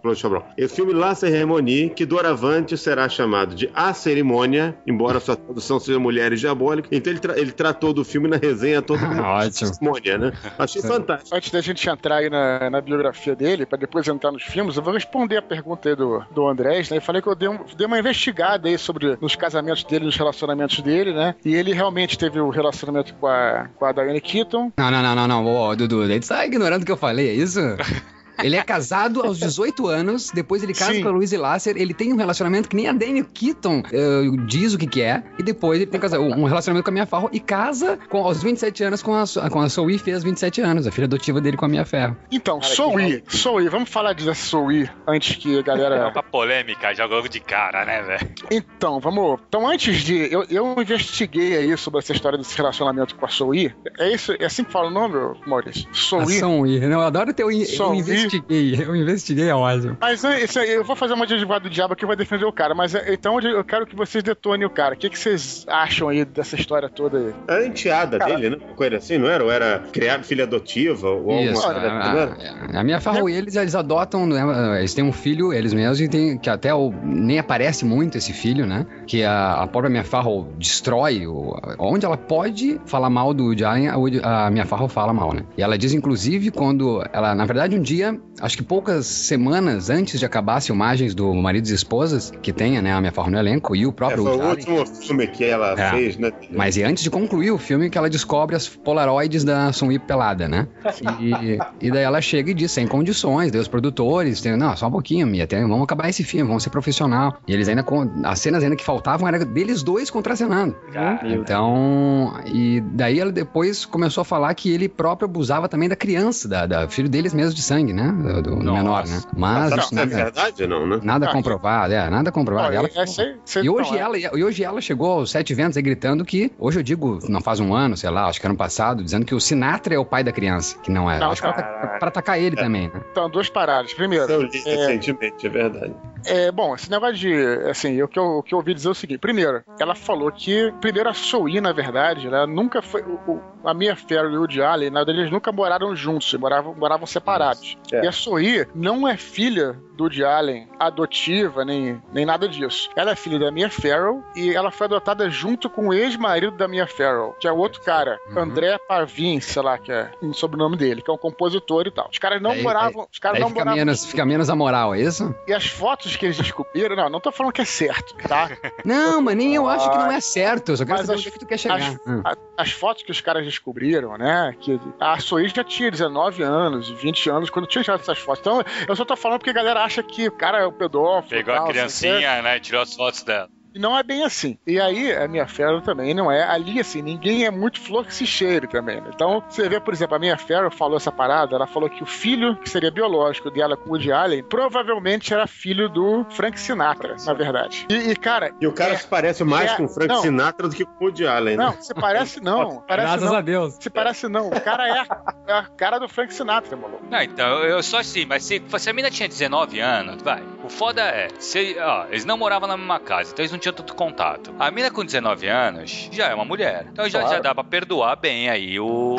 Claude Chabrol. O filme La Cérémonie, que doravante será chamado de A Cerimônia, embora sua tradução seja Mulheres Diabólicas, então ele tratou do filme na resenha toda como cerimônia, né? Achei fantástico. Antes da gente entrar aí na biografia dele, para depois entrar nos filmes, eu vou responder a pergunta aí do Andrés, né? Eu falei que eu dei uma investigada aí sobre os casamentos dele, nos relacionamentos dele, né? E ele realmente teve o relacionamento relacionamento com a Diane Keaton. Não. Ô, Dudu, ele tá ignorando o que eu falei, é isso? Ele é casado aos 18 anos, depois ele casa com a Louise Lasser, ele tem um relacionamento que nem a Diane Keaton diz o que é, e depois ele tem um relacionamento com a Mia Farrow e casa aos 27 anos com a Zoe, fez 27 anos, a filha adotiva dele com a Mia Farrow. Então, Zoe, vamos falar dessa Zoe antes que a galera... É uma polêmica, já logo de cara, né, velho? Então, vamos... Então, antes de... Eu investiguei aí sobre essa história desse relacionamento com a Zoe. É assim que fala o nome, Maurício? Zoe. Não, eu adoro ter Eu investiguei a ódio. Mas isso aí, eu vou fazer uma de advogado do diabo que vai defender o cara, mas então eu quero que vocês detonem o cara. O que vocês acham aí dessa história toda aí? Era a enteada dele, né? Uma coisa assim, não era? Ou era criado filha adotiva? Ou isso, a Mia Farrow e eles adotam, né? Eles têm um filho, eles mesmos, e tem, que até nem aparece muito esse filho, né? Que a própria Mia Farrow destrói, onde ela pode falar mal do Woody Allen, a Mia Farrow fala mal, né? E ela diz, inclusive, quando ela, na verdade, um dia, acho que poucas semanas antes de acabar as filmagens do Maridos e Esposas, que tenha, né, a Mia Farrow no elenco, e o próprio foi Woody o Allen, último filme que ela fez, né? Mas antes de concluir o filme, que ela descobre as polaroids da Zoe pelada, né? E daí ela chega e diz, sem condições, daí os produtores, não, só um pouquinho, Mia, vamos acabar esse filme, vamos ser profissional. E eles ainda, as cenas ainda que faltavam, era deles dois contracenando. Então, e daí ela depois começou a falar que ele próprio abusava também da criança, da filho deles mesmo de sangue, né? Do menor, né? Mas isso não é verdade, não, né? Nada comprovado, nada comprovado. E hoje ela chegou aos 7 ventos aí gritando que, hoje eu digo, não faz um ano, sei lá, acho que ano passado, dizendo que o Sinatra é o pai da criança, que não é. Acho que pra atacar ele também, né? Então, duas paradas. Primeiro... Eu li recentemente, é verdade. Bom, esse negócio de, assim, o que eu ouvi dizer é o seguinte. Primeiro, ela falou que, primeiro, a Zoe, na verdade, ela nunca foi... A Mia Farrow e o Woody Allen, na verdade, eles nunca moraram juntos, moravam separados. E a Zoe não é filha do Woody Allen adotiva, nem nada disso. Ela é filha da Mia Farrow e ela foi adotada junto com o ex-marido da Mia Farrow, que é o outro cara, André Pavin, sei lá, que é o sobrenome dele, que é um compositor e tal. Os caras não moravam... Fica menos a moral, é isso? E as fotos que eles descobriram, não tô falando que é certo, tá? Não, mas nem eu acho que não é certo, eu só quero saber onde é que tu quer chegar. As fotos que os caras descobriram, né, que a Zoe já tinha 19 anos, 20 anos, quando tinha tirado essas fotos. Então, eu só tô falando porque a galera acha que o cara é o pedófilo. Pegou a criancinha, né, e tirou as fotos dela. E não é bem assim. E aí, a Mia Farrow também não é. Ali, assim, ninguém é muito flor que se cheire também, né? Então, você vê, por exemplo, a Mia Farrow falou essa parada, ela falou que o filho, que seria biológico dela com o Woody Allen, provavelmente era filho do Frank Sinatra, na verdade. Cara... E o cara se parece mais com o Frank Sinatra do que com o Woody Allen, né? Não, se parece não. Graças a Deus. Se parece não. O cara é a cara do Frank Sinatra, maluco. Não, então, eu só assim, mas se a mina tinha 19 anos, vai. O foda é, eles não moravam na mesma casa, então eles não tinham tanto contato. A mina com 19 anos já é uma mulher. Então já dá pra perdoar bem aí o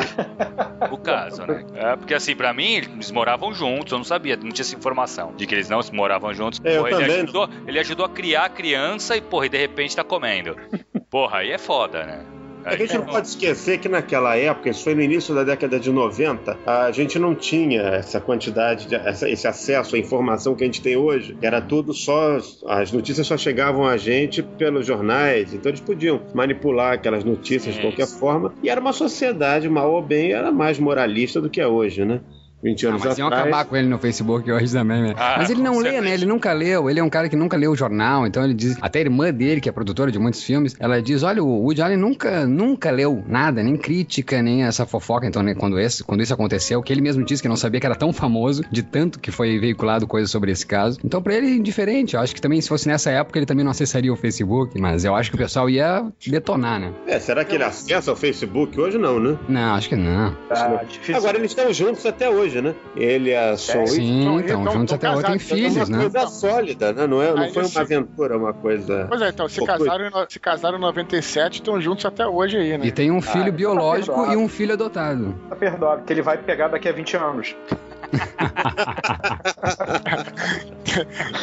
caso, né? Porque assim, pra mim, eles moravam juntos, eu não sabia, não tinha essa informação de que eles não moravam juntos. Ele ajudou a criar a criança e, porra, e de repente tá comendo. Porra, aí é foda, né? A gente não pode esquecer que naquela época, isso foi no início da década de 90, a gente não tinha essa quantidade, esse acesso à informação que a gente tem hoje. Era tudo só, as notícias só chegavam a gente pelos jornais, então eles podiam manipular aquelas notícias de qualquer forma. E era uma sociedade, mal ou bem, era mais moralista do que é hoje, né? 20 anos mas iam acabar com ele no Facebook hoje também, né? Mas ele não lê, né? Ele nunca leu. Ele é um cara que nunca leu o jornal. Então ele diz... Até a irmã dele, que é produtora de muitos filmes, ela diz, olha, o Woody Allen nunca leu nada, nem crítica, nem essa fofoca. Então, né, quando isso aconteceu, que ele mesmo disse que não sabia que era tão famoso, de tanto que foi veiculado coisa sobre esse caso. Então, pra ele, é indiferente. Eu acho que também, se fosse nessa época, ele também não acessaria o Facebook. Mas eu acho que o pessoal ia detonar, né? Será que ele acessa o Facebook hoje? Não, né? Não, acho que não. Agora, eles estão juntos até hoje, né? Ele e a Zoe. Sim, então, juntos até hoje, tem filhos, né? É uma coisa sólida, né? Não foi uma aventura, uma coisa... Pois é, então, se casaram em 97, estão juntos até hoje aí, né? E tem um filho biológico e um filho adotado. Tá perdoado, que ele vai pegar daqui a 20 anos.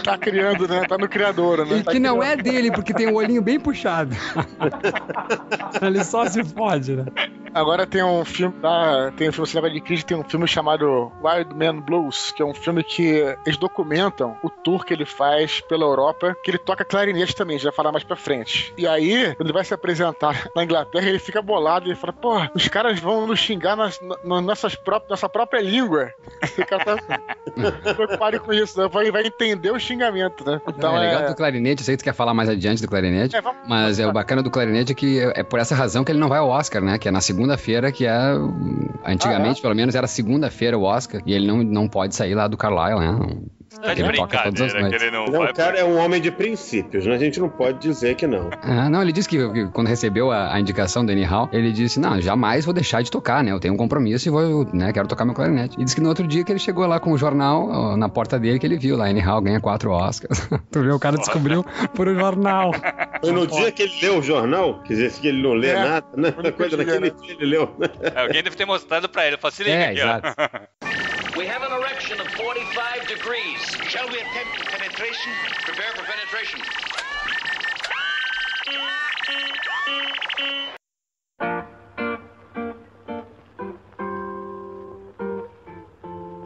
Tá criando, né? Tá no criador, né? E que não é dele, porque tem o olhinho bem puxado. Ele só se fode, né? Agora tem um filme, tem um filme de crise, tem um filme chamado chamado Wild Man Blues, que é um filme que eles documentam o tour que ele faz pela Europa, que ele toca clarinete também, já vai falar mais pra frente. E aí, quando ele vai se apresentar na Inglaterra, ele fica bolado, ele fala, pô, os caras vão nos xingar na nossa própria língua. O cara tá preocupado com isso, né? Vai entender o xingamento, né? Então, é legal do clarinete, eu sei que tu quer falar mais adiante do clarinete, mas o bacana do clarinete é que é por essa razão que ele não vai ao Oscar, né? Que é na segunda-feira, que é... Antigamente, pelo menos, era segunda-feira o Oscar, e ele não pode sair lá do Carlisle, né? Tá de brincadeira que ele não vai... O cara é um homem de princípios, né? A gente não pode dizer que não. Não, ele disse que quando recebeu a indicação do Annie Hall, ele disse, não, jamais vou deixar de tocar, né? Eu tenho um compromisso e vou, né, quero tocar meu clarinete. E disse que no outro dia que ele chegou lá com o jornal na porta dele, que ele viu lá, Annie Hall ganha 4 Oscars. Tu viu, o cara descobriu por um jornal. Foi no dia que ele leu o jornal, quer dizer, que ele não lê nada, né? Coisa daquele dia ele leu. Alguém deve ter mostrado pra ele, facilita aqui, exato. We have an erection of 45 degrees. Shall we attempt penetration? Prepare for penetration.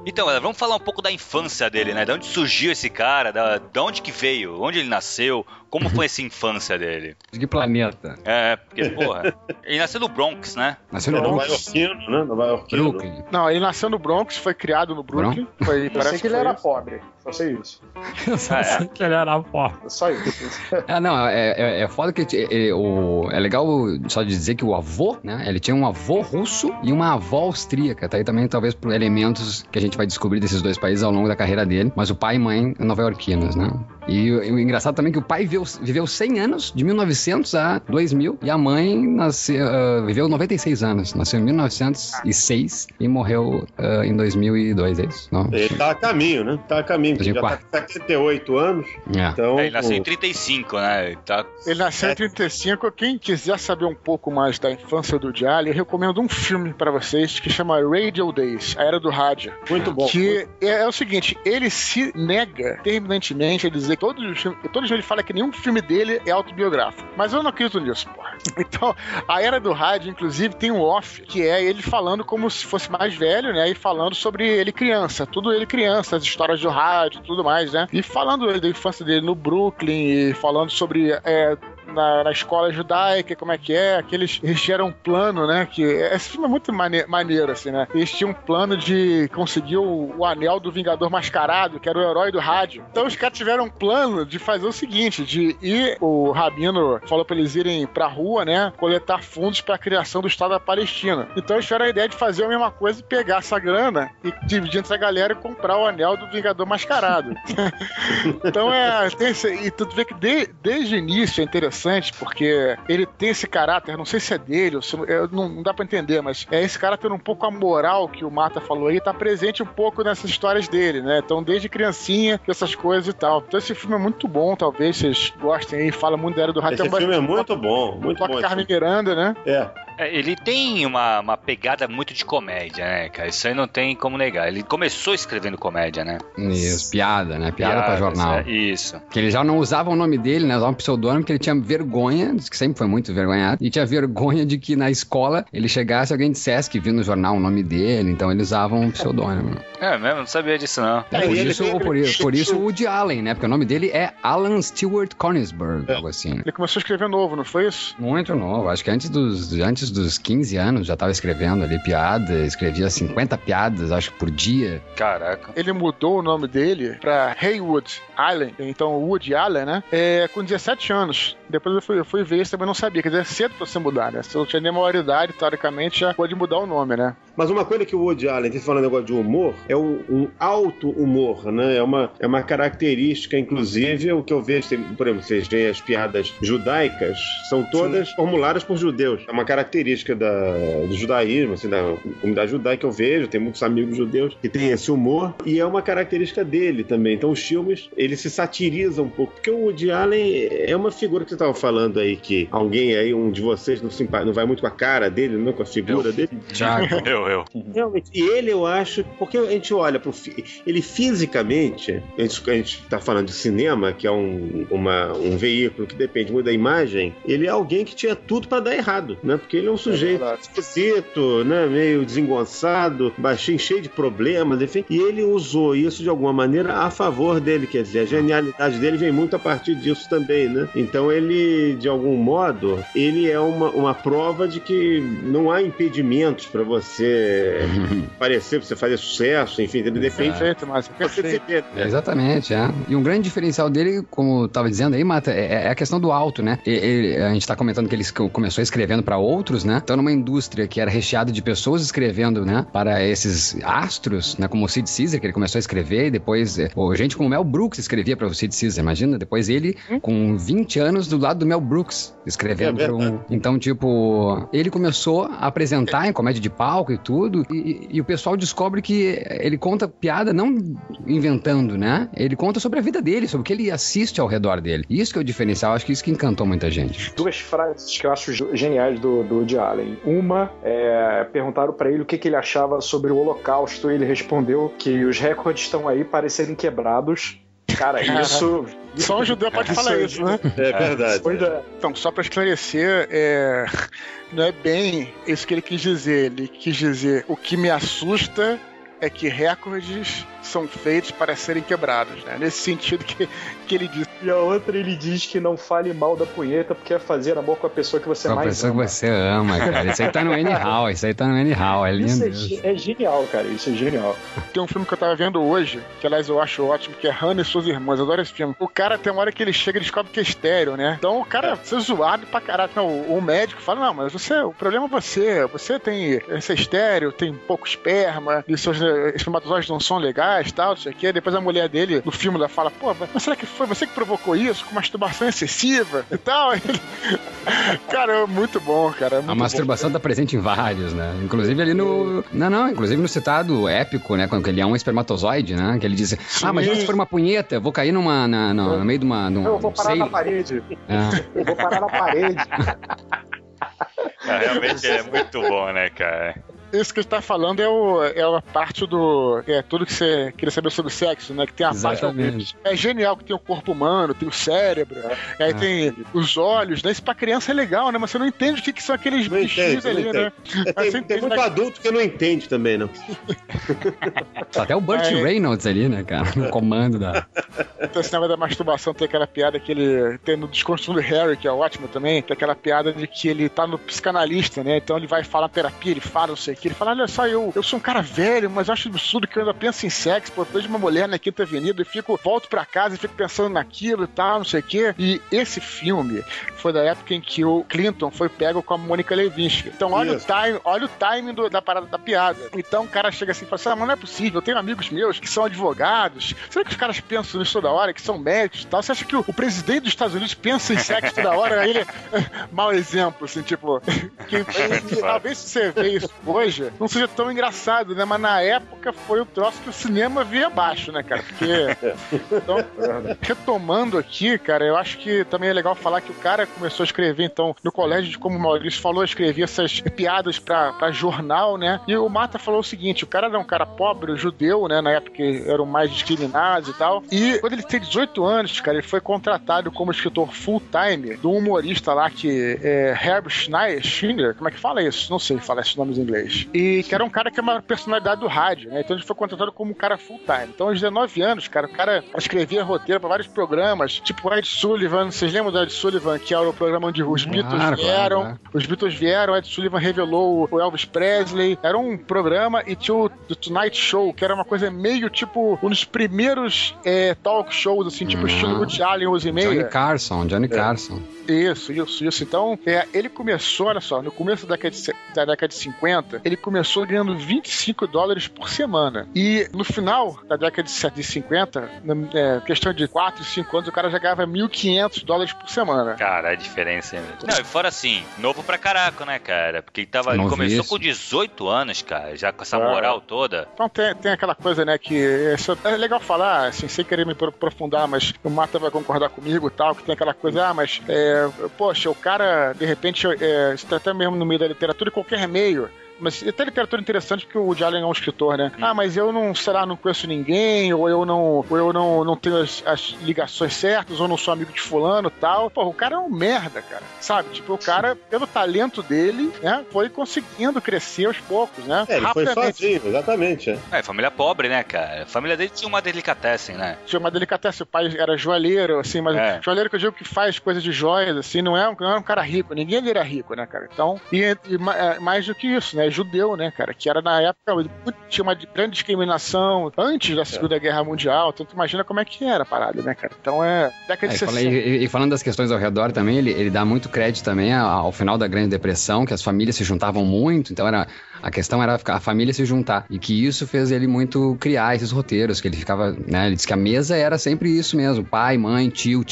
Então, galera, vamos falar um pouco da infância dele, né? De onde surgiu esse cara, de onde que veio, onde ele nasceu, como foi essa infância dele. De que planeta? Porque, porra, ele nasceu no Bronx, né? Nasceu no Bronx. Nova Yorkino. Brooklyn. Não, ele nasceu no Bronx, foi criado no Brooklyn. Eu sei que ele era pobre, só sei isso. Eu só sei que ele era pobre. Só isso. É foda que é legal só de dizer que o avô, né? Ele tinha um avô russo e uma avó austríaca, tá aí também talvez por elementos que a gente vai descobrir desses dois países ao longo da carreira dele, mas o pai e mãe nova-iorquinos, né? E o engraçado também é que o pai viveu 100 anos, de 1900 a 2000, e a mãe viveu 96 anos, nasceu em 1906 e morreu em 2002, é isso? Não? Ele tá a caminho, né? Tá a caminho, porque já tá com 78 anos. Então, ele nasceu em 35, né? Ele nasceu em 35. Quem quiser saber um pouco mais da infância do Woody Allen, eu recomendo um filme pra vocês que chama Radio Days, A Era do Rádio. Muito bom. Que é o seguinte, ele se nega terminantemente a dizer que todos os filmes ele fala que nenhum filme dele é autobiográfico. Mas eu não acredito nisso, porra. Então, A Era do Rádio, inclusive, tem um off, que é ele falando como se fosse mais velho, né? E falando sobre ele criança, tudo ele criança, as histórias do rádio e tudo mais, né? E falando da infância dele no Brooklyn, e falando sobre... Na escola judaica, como é que é, que eles tinham um plano, né, que esse filme é muito maneiro, assim, né, eles tinham um plano de conseguir o anel do Vingador Mascarado, que era o herói do rádio. Então os caras tiveram um plano de fazer o seguinte, de ir, o Rabino falou pra eles irem pra rua, né, coletar fundos pra criação do Estado da Palestina. Então eles tiveram a ideia de fazer a mesma coisa e pegar essa grana e dividir entre a galera e comprar o anel do Vingador Mascarado. Então e tu vê que desde o início é interessante, porque ele tem esse caráter, não sei se é dele, ou se não dá pra entender, mas é esse caráter um pouco a moral que o Mata falou aí, tá presente um pouco nessas histórias dele, né? Então, desde criancinha, essas coisas e tal. Então, esse filme é muito bom, talvez vocês gostem aí, fala muito da Era do Rádio. Esse filme é muito bom, muito bom. Toca Carmen Miranda, né? Ele tem uma pegada muito de comédia, né, cara? Isso aí não tem como negar. Ele começou escrevendo comédia, né? Isso, piada, né? Piada pra jornal. Isso. Que ele já não usava o nome dele, né? Usava um pseudônimo, que ele tinha vergonha, diz que sempre foi muito envergonhado, e tinha vergonha de que na escola ele chegasse e alguém dissesse que viu no jornal o nome dele, então eles usavam um pseudônimo. Mesmo? Não sabia disso, não. Por isso o Woody Allen, né? Porque o nome dele é Alan Stewart Konigsberg, algo assim. Ele começou a escrever novo, não foi isso? Muito novo. Acho que antes dos 15 anos já estava escrevendo ali piada, escrevia 50 piadas, acho que por dia. Caraca. Ele mudou o nome dele pra Haywood Allen, então Woody Allen, né? Com 17 anos. Depois eu fui ver isso, também não sabia. Quer dizer, é cedo pra você mudar, né? Se eu tinha nem maioridade, teoricamente, já pode mudar o nome, né? Mas uma coisa que o Woody Allen tem falando negócio de humor é um alto humor, né? É uma característica, inclusive, o que eu vejo, por exemplo, vocês veem as piadas judaicas, são todas formuladas por judeus. É uma característica do judaísmo, assim, da comunidade judaica que eu vejo, tem muitos amigos judeus que têm esse humor, e é uma característica dele também. Então os filmes, eles se satirizam um pouco, porque o Woody Allen é uma figura que você estava falando aí, que alguém aí, um de vocês, não vai muito com a cara dele, não com a figura dele. Thiago. sou eu. Realmente. E ele, eu acho, porque a gente olha ele fisicamente, a gente tá falando de cinema, que é um veículo que depende muito da imagem, ele é alguém que tinha tudo pra dar errado, né? Porque ele é um sujeito esquisito, né? Meio desengonçado, baixinho, cheio de problemas, enfim. E ele usou isso de alguma maneira a favor dele, quer dizer, a genialidade dele vem muito a partir disso também, né? Então ele, de algum modo, ele é uma prova de que não há impedimentos pra você aparecer, pra você fazer sucesso, enfim, ele depende. Exatamente, é. E um grande diferencial dele, como eu tava dizendo aí, Mata, é a questão do alto, né? A gente tá comentando que ele começou escrevendo pra outros, né? Então numa indústria que era recheada de pessoas escrevendo, né? Para esses astros, né? Como o Sid Caesar, que ele começou a escrever, e depois gente como o Mel Brooks escrevia para o Sid Caesar, imagina? Depois ele, com 20 anos, do lado do Mel Brooks, escrevendo para um... Então, tipo, ele começou a apresentar em comédia de palco e tudo, e o pessoal descobre que ele conta piada não inventando, né? Ele conta sobre a vida dele, sobre o que ele assiste ao redor dele. Isso que é o diferencial, acho que isso que encantou muita gente. Duas frases que eu acho geniais do Woody Allen. Uma, perguntaram para ele o que ele achava sobre o Holocausto, e ele respondeu que os recordes estão aí para serem quebrados. Cara, isso... Só um judeu pode falar isso, né? É verdade. Então, só para esclarecer, não é bem isso que ele quis dizer. Ele quis dizer, o que me assusta é que recordes são feitos para serem quebrados, né? Nesse sentido que ele diz. E a outra, ele diz que não fale mal da punheta porque é fazer amor com a pessoa que você mais ama. Com a pessoa que você ama, cara. Isso aí tá no Anyhow, é lindo. Isso é genial, cara, isso é genial. Tem um filme que eu tava vendo hoje, que aliás eu acho ótimo, que é Hannah e Suas Irmãs. Eu adoro esse filme. O cara tem uma hora que ele chega e descobre que é estéreo, né? Então o cara é zoado pra caralho. Não, o médico fala, não, mas o problema é você tem esse estéreo, tem pouco esperma, e seus espermatozoides não são legais, tal, não sei o quê. Depois a mulher dele, no filme, ela fala, pô, mas será que foi você que provocou isso com masturbação excessiva e tal? Cara, é muito bom, cara. É muito a masturbação tá presente em vários, né? Inclusive ali no... Inclusive no citado épico, né? Quando ele é um espermatozoide, né? Que ele diz, mas se for uma punheta, eu vou cair no meio de uma... Eu vou parar na parede. Eu vou parar na parede. Realmente é muito bom, né, cara? Isso que a gente tá falando é a parte do... tudo que você queria saber sobre o sexo, né? Que tem a Exatamente. parte... É genial que tem o corpo humano, tem o cérebro, aí tem os olhos, né? Isso pra criança é legal, né? Mas você não entende o que são aqueles bichinhos ali, né? Tem muito adulto que não entende também, não. Até o Burt Reynolds ali, né, cara? No comando da... Então, esse negócio da masturbação tem aquela piada que ele tem no Desconstruindo Harry, que é ótimo também, tem aquela piada de que ele tá no psicanalista, né? Então ele vai falar terapia, ele fala, não sei o que, ele fala, olha só, eu sou um cara velho, mas eu acho absurdo que eu ainda penso em sexo, pô, eu vejo uma mulher na Quinta Avenida e volto pra casa e fico pensando naquilo e tal, não sei o que. E esse filme foi da época em que o Clinton foi pego com a Mônica Lewinsky. Então olha o timing da parada da piada. Então o cara chega assim e fala assim, mas não é possível, eu tenho amigos meus que são advogados, será que os caras pensam nisso toda hora, que são médicos e tal? Você acha que o presidente dos Estados Unidos pensa em sexo toda hora? Aí ele... Mau exemplo, assim, tipo... talvez se você vê isso hoje, não seja tão engraçado, né? Mas na época foi o troço que o cinema via abaixo, né, cara? Porque... Então, retomando aqui, cara, eu acho que também é legal falar que o cara começou a escrever, então, no colégio, como o Maurício falou, escrevia essas piadas pra jornal, né? E o Mata falou o seguinte, o cara era um cara pobre, judeu, né? Na época eram mais discriminados e tal. E quando ele tem 18 anos, cara, ele foi contratado como escritor full-time de um humorista lá que é Herb Schneider, como é que fala isso? Não sei falar esses nomes em inglês. E que era um cara que é uma personalidade do rádio, né? Então ele foi contratado como um cara full-time. Então, aos 19 anos, cara, o cara escrevia roteiro pra vários programas, tipo o Ed Sullivan, vocês lembram do Ed Sullivan, que era o programa onde os Beatles vieram? Claro. Os Beatles vieram, o Ed Sullivan revelou o Elvis Presley. Era um programa e tinha o The Tonight Show, que era uma coisa meio tipo um dos primeiros talk shows, assim, tipo estilo Woody Allen, os e-mails. Johnny Carson. Isso. Então, ele começou, olha só, no começo da década de 50, ele começou ganhando $25 por semana. E no final da década de 50, questão de 4, 5 anos, o cara já ganhava $1.500 por semana. Cara, a diferença é... Não, e fora assim, novo pra caraca, né, cara? Porque ele começou com 18 anos, cara, já com essa moral toda. Então tem aquela coisa, né, que é legal falar, assim, sem querer me aprofundar, mas o Marta vai concordar comigo e tal, que tem aquela coisa, poxa, o cara, de repente, isso tá até mesmo no meio da literatura, em qualquer meio, mas até literatura interessante, porque o Woody Allen é um escritor, né? Mas eu não conheço ninguém, ou eu não tenho as ligações certas, ou não sou amigo de fulano e tal. Pô, o cara é um merda, cara. Sabe? Tipo, o cara, pelo talento dele, né, foi conseguindo crescer aos poucos, né? Ele foi sozinho, exatamente. Família pobre, né, cara? A família dele tinha uma delicatessen, né? Tinha uma delicatessen, o pai era joalheiro, assim, mas joalheiro que eu digo que faz coisa de joias, assim, não é um cara rico, ninguém ali era rico, né, cara? Então, e mais do que isso, né, judeu, né, cara, que era na época, tinha uma grande discriminação antes da Segunda Guerra Mundial, então tu imagina como é que era a parada, né, cara? Então década de 60. E falando das questões ao redor também, ele dá muito crédito também ao final da Grande Depressão, que as famílias se juntavam muito, então a questão era a família se juntar, e que isso fez ele muito criar esses roteiros, que ele ficava, né, ele disse que a mesa era sempre isso mesmo, pai, mãe, tio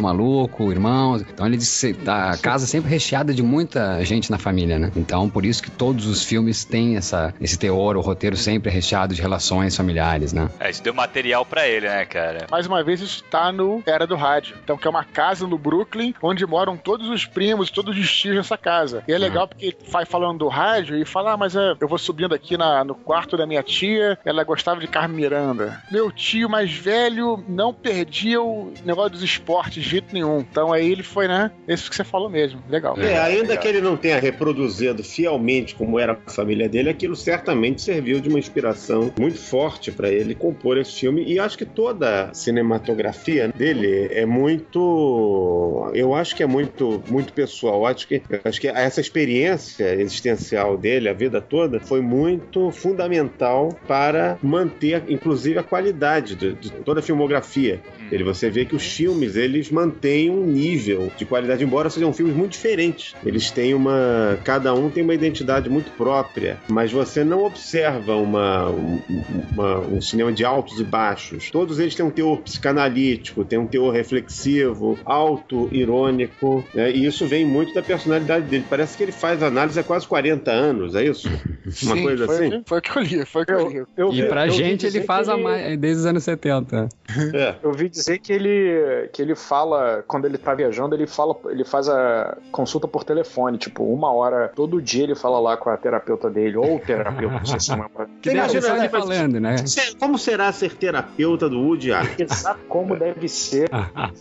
maluco, irmãos, então ele disse a casa sempre recheada de muita gente na família, né, então por isso que todos os filmes têm esse teor, o roteiro sempre recheado de relações familiares, né. Isso deu material pra ele, né, cara. Mais uma vez isso tá no Era do Rádio, então que é uma casa no Brooklyn, onde moram todos os primos, todos os tios nessa casa, e é legal porque ele vai falando do rádio e fala, mas eu vou subindo aqui no quarto da minha tia, ela gostava de Carmen Miranda. Meu tio mais velho não perdia o negócio dos esportes de jeito nenhum. Então aí ele foi, né? Isso que você falou mesmo. Legal. Ainda que ele não tenha reproduzido fielmente como era a família dele, aquilo certamente serviu de uma inspiração muito forte para ele compor esse filme. E acho que toda a cinematografia dele é muito... Eu acho que é muito, muito pessoal. Acho que essa experiência existencial dele, a vida toda, foi muito fundamental para manter, inclusive, a qualidade de toda a filmografia dele. Você vê que os filmes, eles mantêm um nível de qualidade, embora sejam filmes muito diferentes. Eles têm cada um tem uma identidade muito própria, mas você não observa um cinema de altos e baixos. Todos eles têm um teor psicanalítico, têm um teor reflexivo, auto-irônico, né? E isso vem muito da personalidade dele. Parece que ele faz análise há quase 40 anos, é isso? Uma coisa assim? Foi o que eu li. E pra gente ele faz desde os anos 70. Eu ouvi dizer que ele fala, quando ele tá viajando, ele faz a consulta por telefone, tipo, 1 hora, todo dia ele fala lá com a terapeuta dele, ou o terapeuta, não sei se chama. Que imagina ele falando, né? Como será ser terapeuta do Woody Allen? Exato, como deve ser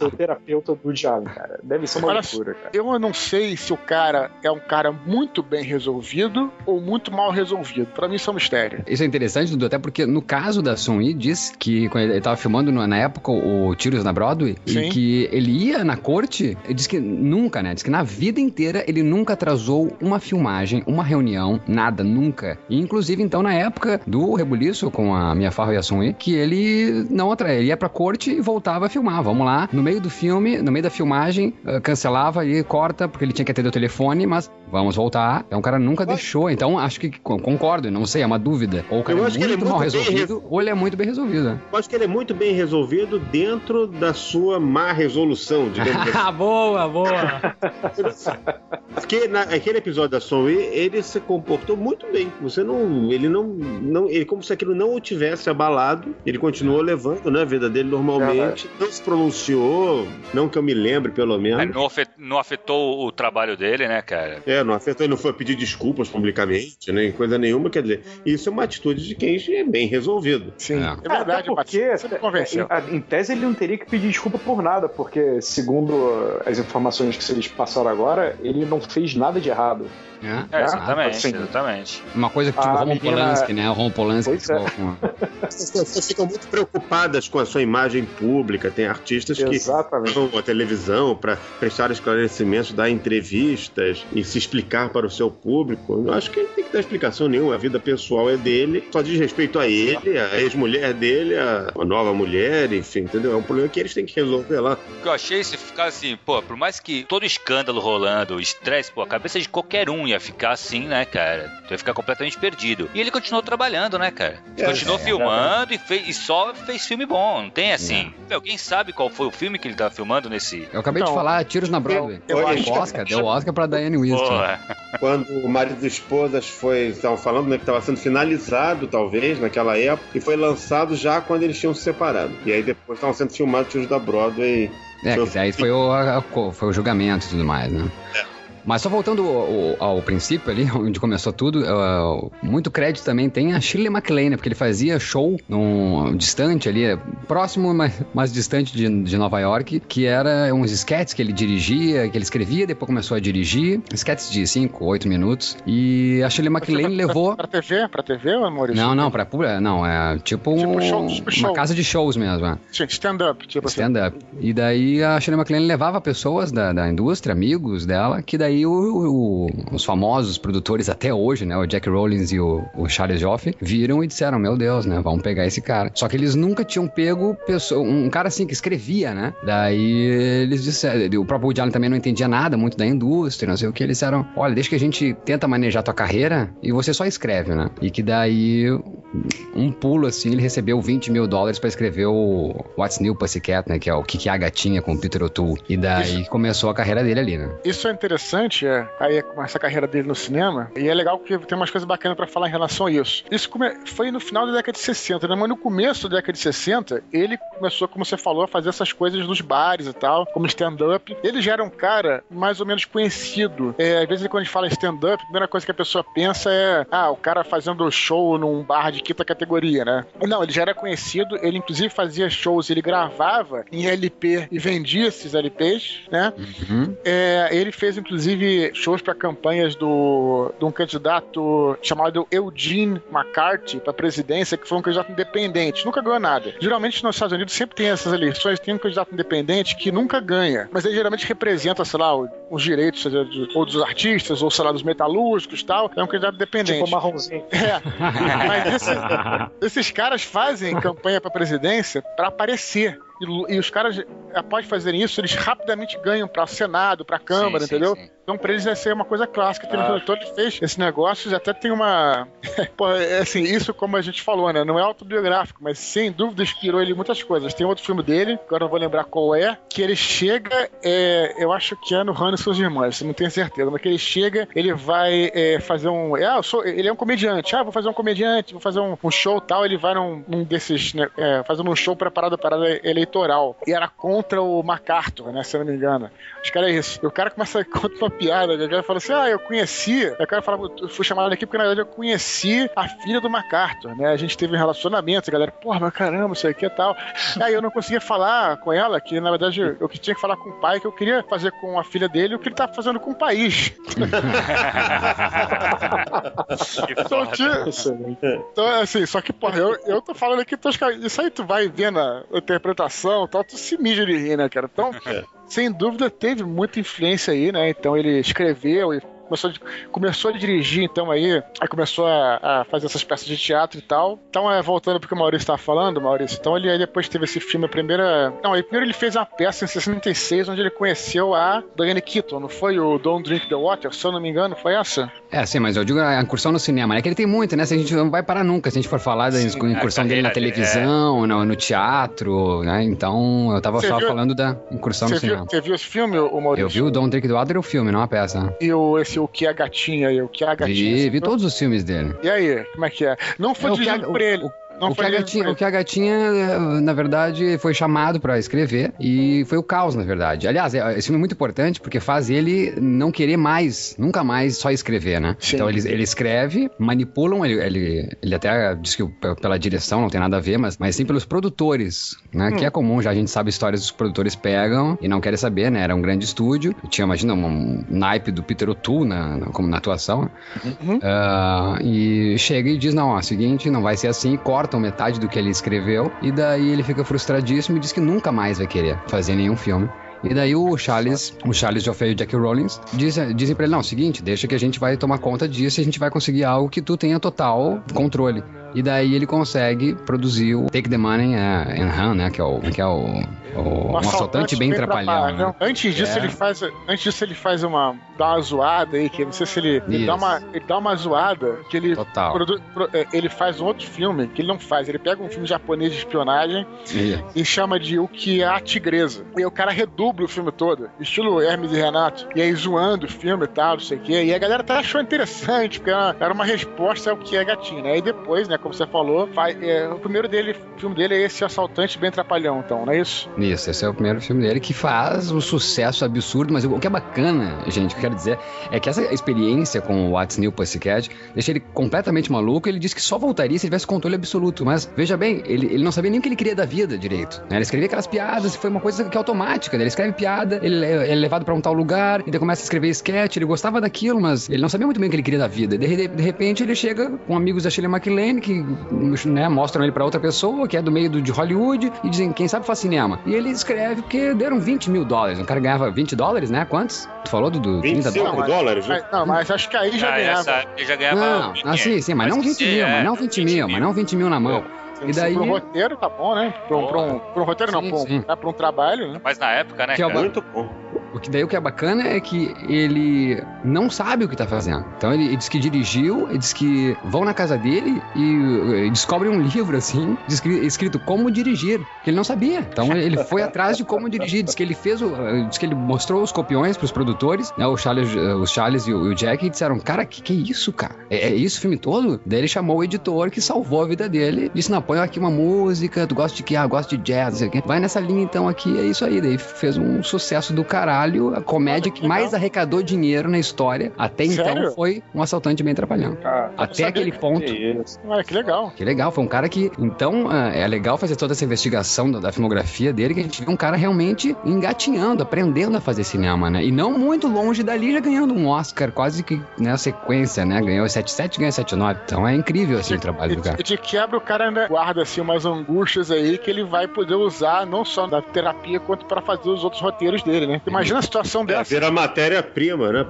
o terapeuta do Woody Allen, cara. Deve ser uma loucura, cara. Eu não sei se o cara é um cara muito bem resolvido ou muito mal resolvido. Pra mim isso é um mistério. Isso é interessante, Dudu, até porque no caso da Sun-Yi, diz que quando ele tava filmando na época o Tiros na Broadway, e que ele ia na corte, ele diz que nunca, né? Diz que na vida inteira ele nunca atrasou uma filmagem, uma reunião, nada, nunca. E inclusive, então, na época do rebuliço com a Mia Farrow e a Sun-Yi, que ele ele ia pra corte e voltava a filmar. Vamos lá, no meio do filme, no meio da filmagem, cancelava e corta, porque ele tinha que atender o telefone, mas vamos voltar. Então o cara nunca deixou. Então acho que concordo, não sei, é uma dúvida. Ou o cara é muito mal resolvido, ou ele é muito bem resolvido. Eu acho que ele é muito bem resolvido dentro da sua má resolução, digamos assim. Boa! Porque naquele episódio da Sun-Yi, ele se comportou muito bem. Ele como se aquilo não o tivesse abalado, ele continuou levando, né, a vida dele normalmente, não se pronunciou, não que eu me lembre, pelo menos. Não afetou o trabalho dele, né, cara? Não afetou, ele não foi pedir desculpas publicamente, nem coisa nenhuma, quer dizer, isso é uma atitude de quem é bem resolvido. Sim, é verdade, porque em tese ele não teria que pedir desculpa por nada, porque segundo as informações que vocês passaram agora, ele não fez nada de errado. Exatamente. Uma coisa que tipo o Roman Polanski, né? O Roman Polanski ficou com... As pessoas ficam muito preocupadas com a sua imagem pública. Tem artistas que vão à televisão para prestar esclarecimentos, dar entrevistas e se explicar para o seu público. Eu acho que ele não tem que dar explicação nenhuma. A vida pessoal é dele, só diz respeito a ele, a ex-mulher dele, a nova mulher, enfim, entendeu? É um problema que eles têm que resolver lá. O que eu achei, se ficar assim, por mais que todo escândalo rolando, o estresse, a cabeça de qualquer um ia ficar assim, né, cara? Tu ia ficar completamente perdido. E ele continuou trabalhando, né, cara? Continuou filmando e só fez filme bom. Não tem assim. Alguém sabe qual foi o filme que ele tava filmando nesse... Eu acabei de falar, Tiros na Broadway. Deu Oscar pra Diane Winston. Quando o marido e esposa estavam falando, né, que estava sendo finalizado, talvez, naquela época, e foi lançado já quando eles tinham se separado. E aí depois estavam sendo filmados Tiros da Broadway. Aí foi o julgamento e tudo mais, né? Mas só voltando ao princípio ali, onde começou tudo, muito crédito também tem a Shirley MacLaine, porque ele fazia show distante ali, próximo, mas distante de Nova York, que era uns sketches que ele dirigia, que ele escrevia, depois começou a dirigir, sketches de 5, 8 minutos, e a Shirley MacLaine levou... Pra TV, Maurício? Não, não, é tipo uma casa de shows mesmo. Sim, stand-up, tipo stand-up. E daí a Shirley MacLaine levava pessoas da indústria, amigos dela, que daí os famosos produtores até hoje, né, o Jack Rollins e o Charles Joffé, viram e disseram, meu Deus, né, vamos pegar esse cara. Só que eles nunca tinham pego um cara assim que escrevia, né? Daí eles disseram, o próprio Woody Allen também não entendia nada muito da indústria, não sei o que, eles disseram, olha, deixa que a gente tenta manejar tua carreira e você só escreve, né? E que daí, um pulo assim, ele recebeu $20 mil pra escrever o What's New Pussycat, né? Que é o Que é a Gatinha com o Peter O'Toole. E daí começou a carreira dele ali, né? Isso é interessante, aí começa a carreira dele no cinema, e é legal porque tem umas coisas bacanas pra falar em relação a isso. Isso foi no final da década de 60, né? Mas no começo da década de 60, ele começou, como você falou, a fazer essas coisas nos bares e tal, como stand-up. Ele já era um cara mais ou menos conhecido. Às vezes, quando a gente fala em stand-up, a primeira coisa que a pessoa pensa é o cara fazendo show num bar de quinta categoria, né? Não, ele já era conhecido, ele inclusive fazia shows, ele gravava em LP e vendia esses LPs, né? Uhum. Ele fez inclusive shows para campanhas de um candidato chamado Eugene McCarthy para presidência, que foi um candidato independente, nunca ganhou nada. Geralmente nos Estados Unidos sempre tem essas eleições, tem um candidato independente que nunca ganha, mas ele geralmente representa, sei lá, os direitos ou dos artistas, ou sei lá, dos metalúrgicos e tal, é um candidato independente. Tipo marronzinho. Mas esses caras fazem campanha para presidência para aparecer. E os caras, após fazerem isso, eles rapidamente ganham pra Senado, pra Câmara, entendeu? Sim. Então pra eles vai ser uma coisa clássica. Então ele fez esse negócio e até tem uma... Pô, assim, isso como a gente falou, né? Não é autobiográfico, mas sem dúvida inspirou ele em muitas coisas. Tem outro filme dele, agora não vou lembrar qual é, que ele chega, eu acho que é no Hannah e Suas Irmãs, não tenho certeza, mas que ele chega, ele vai fazer um... ele é um comediante. Vou fazer um comediante, vou fazer um show tal. Ele vai num desses, né, fazendo um show preparado para eleitoral. E era contra o MacArthur, né? Se eu não me engano. Acho que era isso. E o cara começa a contar uma piada. O cara fala assim, eu conheci. Aí o cara fala, eu fui chamado aqui porque na verdade eu conheci a filha do MacArthur, né? A gente teve um relacionamento. A galera, porra, mas caramba, isso aqui e tal. Aí eu não conseguia falar com ela, que na verdade eu tinha que falar com o pai, que eu queria fazer com a filha dele o que ele tava fazendo com o país. Então, assim, só que, porra, eu tô falando aqui, isso aí tu vai vendo a interpretação, tal, tu se mija de rir, né, cara? Então, sem dúvida, teve muita influência aí, né? Então ele escreveu e começou a dirigir, então aí começou a fazer essas peças de teatro e tal. Então, voltando pro que o Maurício estava falando, então ele aí depois teve esse filme, primeiro ele fez uma peça em 66, onde ele conheceu a Diane Keaton, não foi o Don't Drink the Water, se eu não me engano, foi essa? Sim, mas eu digo a incursão no cinema, né? Que ele tem muito, né? Se a gente não vai parar nunca, se a gente for falar da incursão dele na televisão, no teatro, né? Então, eu tava falando da incursão no cinema. Você viu esse filme, o Maurício? Eu vi o Don't Drink the Water, o filme, não a peça. E o Que é a Gatinha aí, o Que é a Gatinha. Vi todos os filmes dele. E aí, como é que é? Não foi dirigido por ele. O que a gatinha, na verdade, foi chamado pra escrever e foi o caos, na verdade. Aliás, esse filme é muito importante porque faz ele não querer nunca mais só escrever, né? Sim. Então ele escreve, manipulam, ele até diz que pela direção não tem nada a ver, mas sim pelos produtores, né? Que é comum, já a gente sabe histórias dos produtores pegam e não querem saber, né? Era um grande estúdio, tinha, imagina, um naipe do Peter O'Toole como na atuação, e chega e diz, não, seguinte, não vai ser assim, cortam metade do que ele escreveu, e daí ele fica frustradíssimo e diz que nunca mais vai querer fazer nenhum filme. E daí o Charles Joffé e o Jack Rollins dizem pra ele, não, seguinte, deixa que a gente vai tomar conta disso e a gente vai conseguir algo que tu tenha total controle. E daí ele consegue produzir o Take the Money and Run, né? Que é um assaltante bem trapalhão. Né? Antes disso ele faz dá uma zoada aí, que não sei se ele dá uma zoada, que ele faz um outro filme, que ele não faz, ele pega um filme japonês de espionagem e chama de O Que é a Tigresa. E o cara redubla o filme todo, estilo Hermes e Renato, e aí zoando o filme e tal, não sei o quê, e a galera até achou interessante, porque era uma resposta ao Que é Gatinho, né? E depois, né, como você falou. O primeiro filme dele é esse Assaltante Bem Trapalhão, então, não é isso? Isso, esse é o primeiro filme dele que faz um sucesso absurdo, mas o que é bacana, gente, o que eu quero dizer é que essa experiência com o What's New Pussycat deixa ele completamente maluco. Ele disse que só voltaria se tivesse controle absoluto, mas veja bem, ele não sabia nem o que ele queria da vida direito, né? Ele escrevia aquelas piadas e foi uma coisa que é automática, né? Ele escreve piada, ele é levado pra um tal lugar, e daí começa a escrever sketch, ele gostava daquilo, mas ele não sabia muito bem o que ele queria da vida. De repente ele chega com amigos da Shirley MacLaine que, né, mostram ele pra outra pessoa que é do meio de Hollywood e dizem, quem sabe faz cinema. E ele escreve porque deram $20 mil. O cara ganhava $20, né? Quantos? Tu falou do 30 dólares? Não, mas acho que aí já ganhava. Já ganhava. Não, sim, mas não 20 mil, mas não 20 mil, mas não 20 mil na mão. E daí... Pro roteiro tá bom, né? Pro roteiro sim, não, pra um trabalho, né? Mas na época, né, que é cara? Muito bom. O que é bacana é que ele não sabe o que tá fazendo. Então ele diz que dirigiu, ele diz que vão na casa dele e descobrem um livro, assim, escrito Como Dirigir, que ele não sabia. Então ele foi atrás de como dirigir. Diz que ele mostrou os copiões pros produtores, né, os Charles e o Jack, e disseram, cara, que é isso, cara? É isso o filme todo? Daí ele chamou o editor que salvou a vida dele, disse, não, põe aqui uma música, tu gosta de quê? Ah, gosto de jazz, não sei o quê. Vai nessa linha então aqui, é isso aí. Daí fez um sucesso do caralho, a comédia que mais arrecadou dinheiro na história até então foi Um Assaltante Bem Trapalhão. Até aquele ponto. Que legal. Que legal, foi um cara que... Então, é legal fazer toda essa investigação da filmografia dele, que a gente viu um cara realmente engatinhando, aprendendo a fazer cinema, né? E não muito longe dali, já ganhando um Oscar, quase que na sequência, né? Ganhou 7.7, ganhou 7.9. Então é incrível, assim, o trabalho do cara. E de quebra, o cara ainda guarda, assim, umas angústias aí que ele vai poder usar, não só na terapia, quanto para fazer os outros roteiros dele, né? Imagina a situação dessa. Vira matéria-prima, né,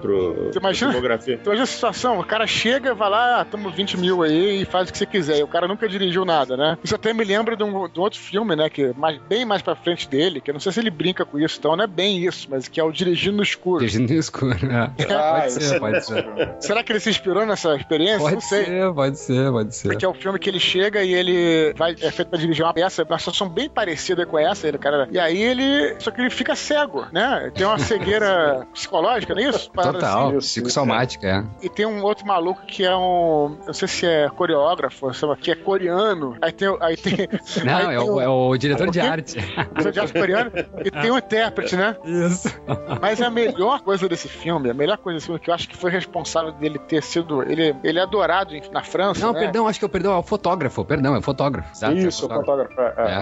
filmografia. Então, imagina a situação, o cara chega, vai lá, tamo 20 mil aí e faz o que você quiser. E o cara nunca dirigiu nada, né? Isso até me lembra de um outro filme, né, que bem mais pra frente dele, que eu não sei se ele brinca com isso, então não é bem isso, mas que é o Dirigindo no Escuro. Dirigindo no Escuro, pode ser. Será que ele se inspirou nessa experiência? Não sei. Pode ser. Porque é o filme que ele chega e ele é feito pra dirigir uma peça, uma situação bem parecida com essa, cara. E aí só que ele fica cego, né? Tem uma cegueira psicológica, não é isso? Total, psicossomática, é. E tem um outro maluco que é não sei se é coreógrafo, que é coreano. Aí tem não, é o diretor de arte. Diretor de arte coreano. E tem um intérprete, né? Isso. Mas a melhor coisa desse filme, que eu acho que foi responsável dele ter sido... Ele é adorado na França, Não, né? perdão, acho que é o fotógrafo. É o fotógrafo. Exato, isso, o fotógrafo.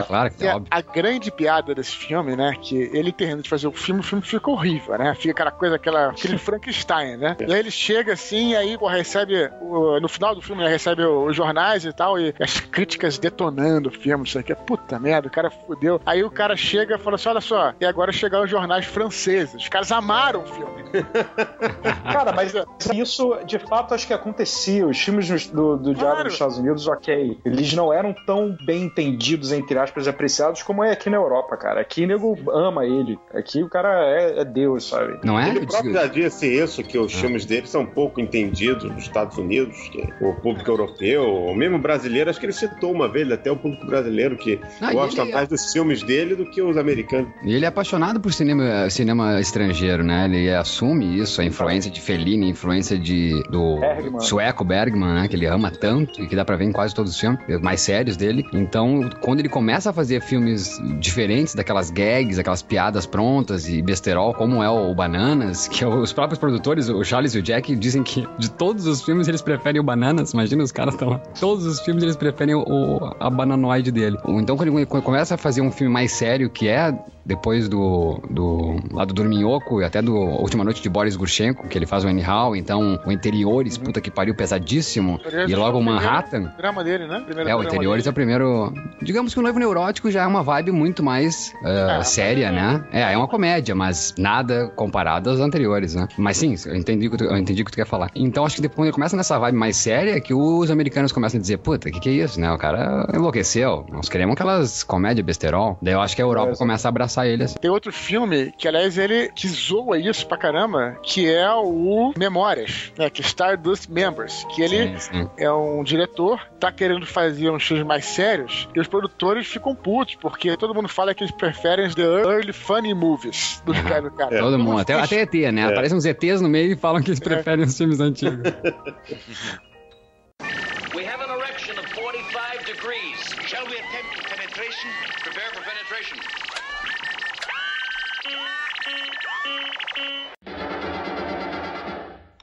Claro que é óbvio. A grande piada desse filme, né? Que ele termina de fazer o filme fica horrível, né? Fica aquela coisa, aquele Frankenstein, né? E aí ele chega assim, e aí recebe, no final do filme, recebe os jornais e tal, e as críticas detonando o filme, isso aqui. Puta merda, o cara fudeu. Aí o cara chega e fala assim, olha só, e agora chegaram os jornais franceses. Os caras amaram o filme. Cara, mas isso, de fato, acho que acontecia. Os filmes do Diabo dos Estados Unidos, ok, eles não eram tão bem entendidos, entre aspas, apreciados como é aqui na Europa, cara. Aqui o nego ama ele. Aqui o cara é Deus, sabe? Não é? Ele próprio já disse isso, que os filmes dele são pouco entendidos nos Estados Unidos, que o público europeu, ou mesmo brasileiro, acho que ele citou uma vez até o público brasileiro que gosta mais dos filmes dele do que os americanos. E ele é apaixonado por cinema estrangeiro, né? Ele assume isso, a influência de Fellini, a influência do sueco Bergman, né? Que ele ama tanto e que dá pra ver em quase todos os filmes mais sérios dele. Então, quando ele começa a fazer filmes diferentes daquelas gags, aquelas piadas prontas e besterol, como é o Bananas, que os próprios produtores, o Charles e o Jack, dizem que de todos os filmes eles preferem o Bananas. Imagina, os caras estão lá. Todos os filmes eles preferem a bananoide dele. Então, quando ele começa a fazer um filme mais sério, que é depois do Dorminhoco e até do Última Noite de Boris Gurchenko, que ele faz o Anyhow, então o Interiores, puta que pariu, pesadíssimo, e logo o Manhattan. O drama dele, né? O Interiores é o primeiro... Digamos que o Noivo Neurótico já é uma vibe muito mais séria, né? É uma comédia, mas nada comparado aos anteriores, né? Mas sim, eu entendi o que tu quer falar. Então acho que depois, quando ele começa nessa vibe mais séria, que os americanos começam a dizer, puta, que é isso, né? O cara enlouqueceu. Nós queremos aquelas comédias besterol. Daí eu acho que a Europa começa a abraçar ele assim. Tem outro filme que, aliás, ele que zoa isso pra caramba, que é o Memórias, né? Que é Stardust Members, que ele é um diretor, tá querendo fazer uns filmes mais sérios, e os produtores ficam putos, porque todo mundo fala que eles preferem the early funny movies do cara. Todo mundo, até ET, né? Aparecem uns ETs no meio e falam que eles preferem os filmes antigos. We have an erection of 45 degrees. Shall we attempt penetration? Prepare for penetration.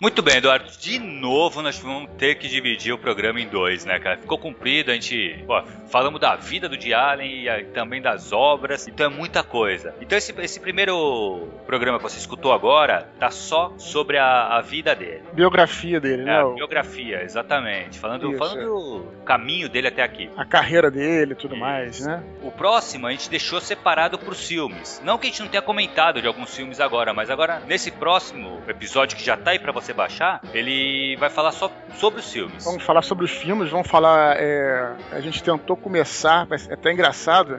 Muito bem, Eduardo. De novo, nós vamos ter que dividir o programa em dois, né, cara? Ficou comprido, a gente falamos da vida do Woody Allen e também das obras, então é muita coisa. Então esse primeiro programa que você escutou agora tá só sobre a vida dele. Biografia dele, né? A biografia, exatamente. Falando do caminho dele até aqui. A carreira dele e tudo mais, né? O próximo a gente deixou separado pros filmes. Não que a gente não tenha comentado de alguns filmes agora, mas agora, nesse próximo episódio que já tá aí pra você baixar, ele vai falar só sobre os filmes. Vamos falar sobre os filmes, vamos falar... a gente tentou começar, é até engraçado,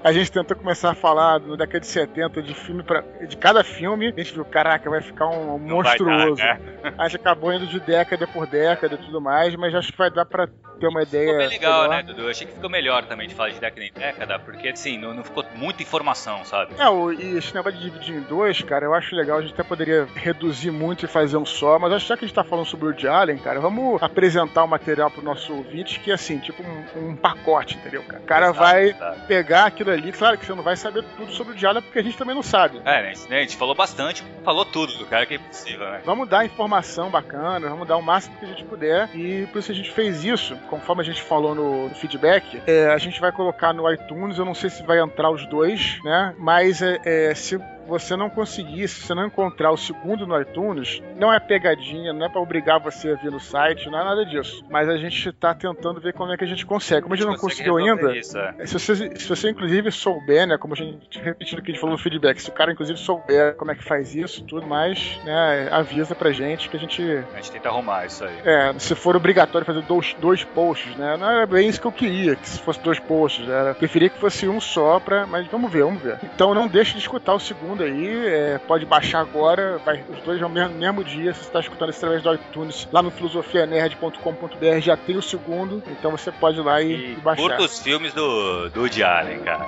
a gente tentou começar a falar na década de 70 de filme de cada filme, a gente viu, caraca, vai ficar um monstruoso. Vai dar, né? A gente acabou indo de década por década e tudo mais, mas acho que vai dar pra ter uma ideia. Ficou bem legal, melhor. né, Dudu? Eu achei que ficou melhor também de falar de década em década, porque assim, não ficou muita informação, sabe? E esse negócio de dividir em dois, cara, eu acho legal, a gente até poderia reduzir muito e fazer um só, mas acho que já que a gente tá falando sobre o Woody Allen, cara, vamos apresentar o material pro nosso ouvinte, que é assim, tipo um pacote, entendeu, cara? O cara vai pegar aquilo ali, claro que você não vai saber tudo sobre o Woody Allen, porque a gente também não sabe. Né, a gente falou bastante, falou tudo do cara, que é impossível, né? Vamos dar informação bacana, vamos dar o máximo que a gente puder, e por isso a gente fez isso, conforme a gente falou no feedback, a gente vai colocar no iTunes, eu não sei se vai entrar os dois, né, mas se você não conseguir, se você não encontrar o segundo no iTunes, não é pegadinha, não é pra obrigar você a vir no site, não é nada disso. Mas a gente tá tentando ver como é que a gente consegue. Como a gente não conseguiu ainda, isso, se você inclusive souber, né, como a gente, repetindo o que a gente falou no feedback, se o cara inclusive souber como é que faz isso, tudo mais, né, avisa pra gente que a gente tenta arrumar isso aí. Se for obrigatório fazer dois posts, né, não era bem isso que eu queria, que se fosse 2 posts, eu preferia que fosse um só, mas vamos ver. Então não deixe de escutar o segundo aí, pode baixar agora, os dois no mesmo dia, se você está escutando isso através do iTunes, lá no filosofianerd.com.br já tem o segundo, então você pode ir lá e baixar. Curta os filmes do Woody Allen, cara.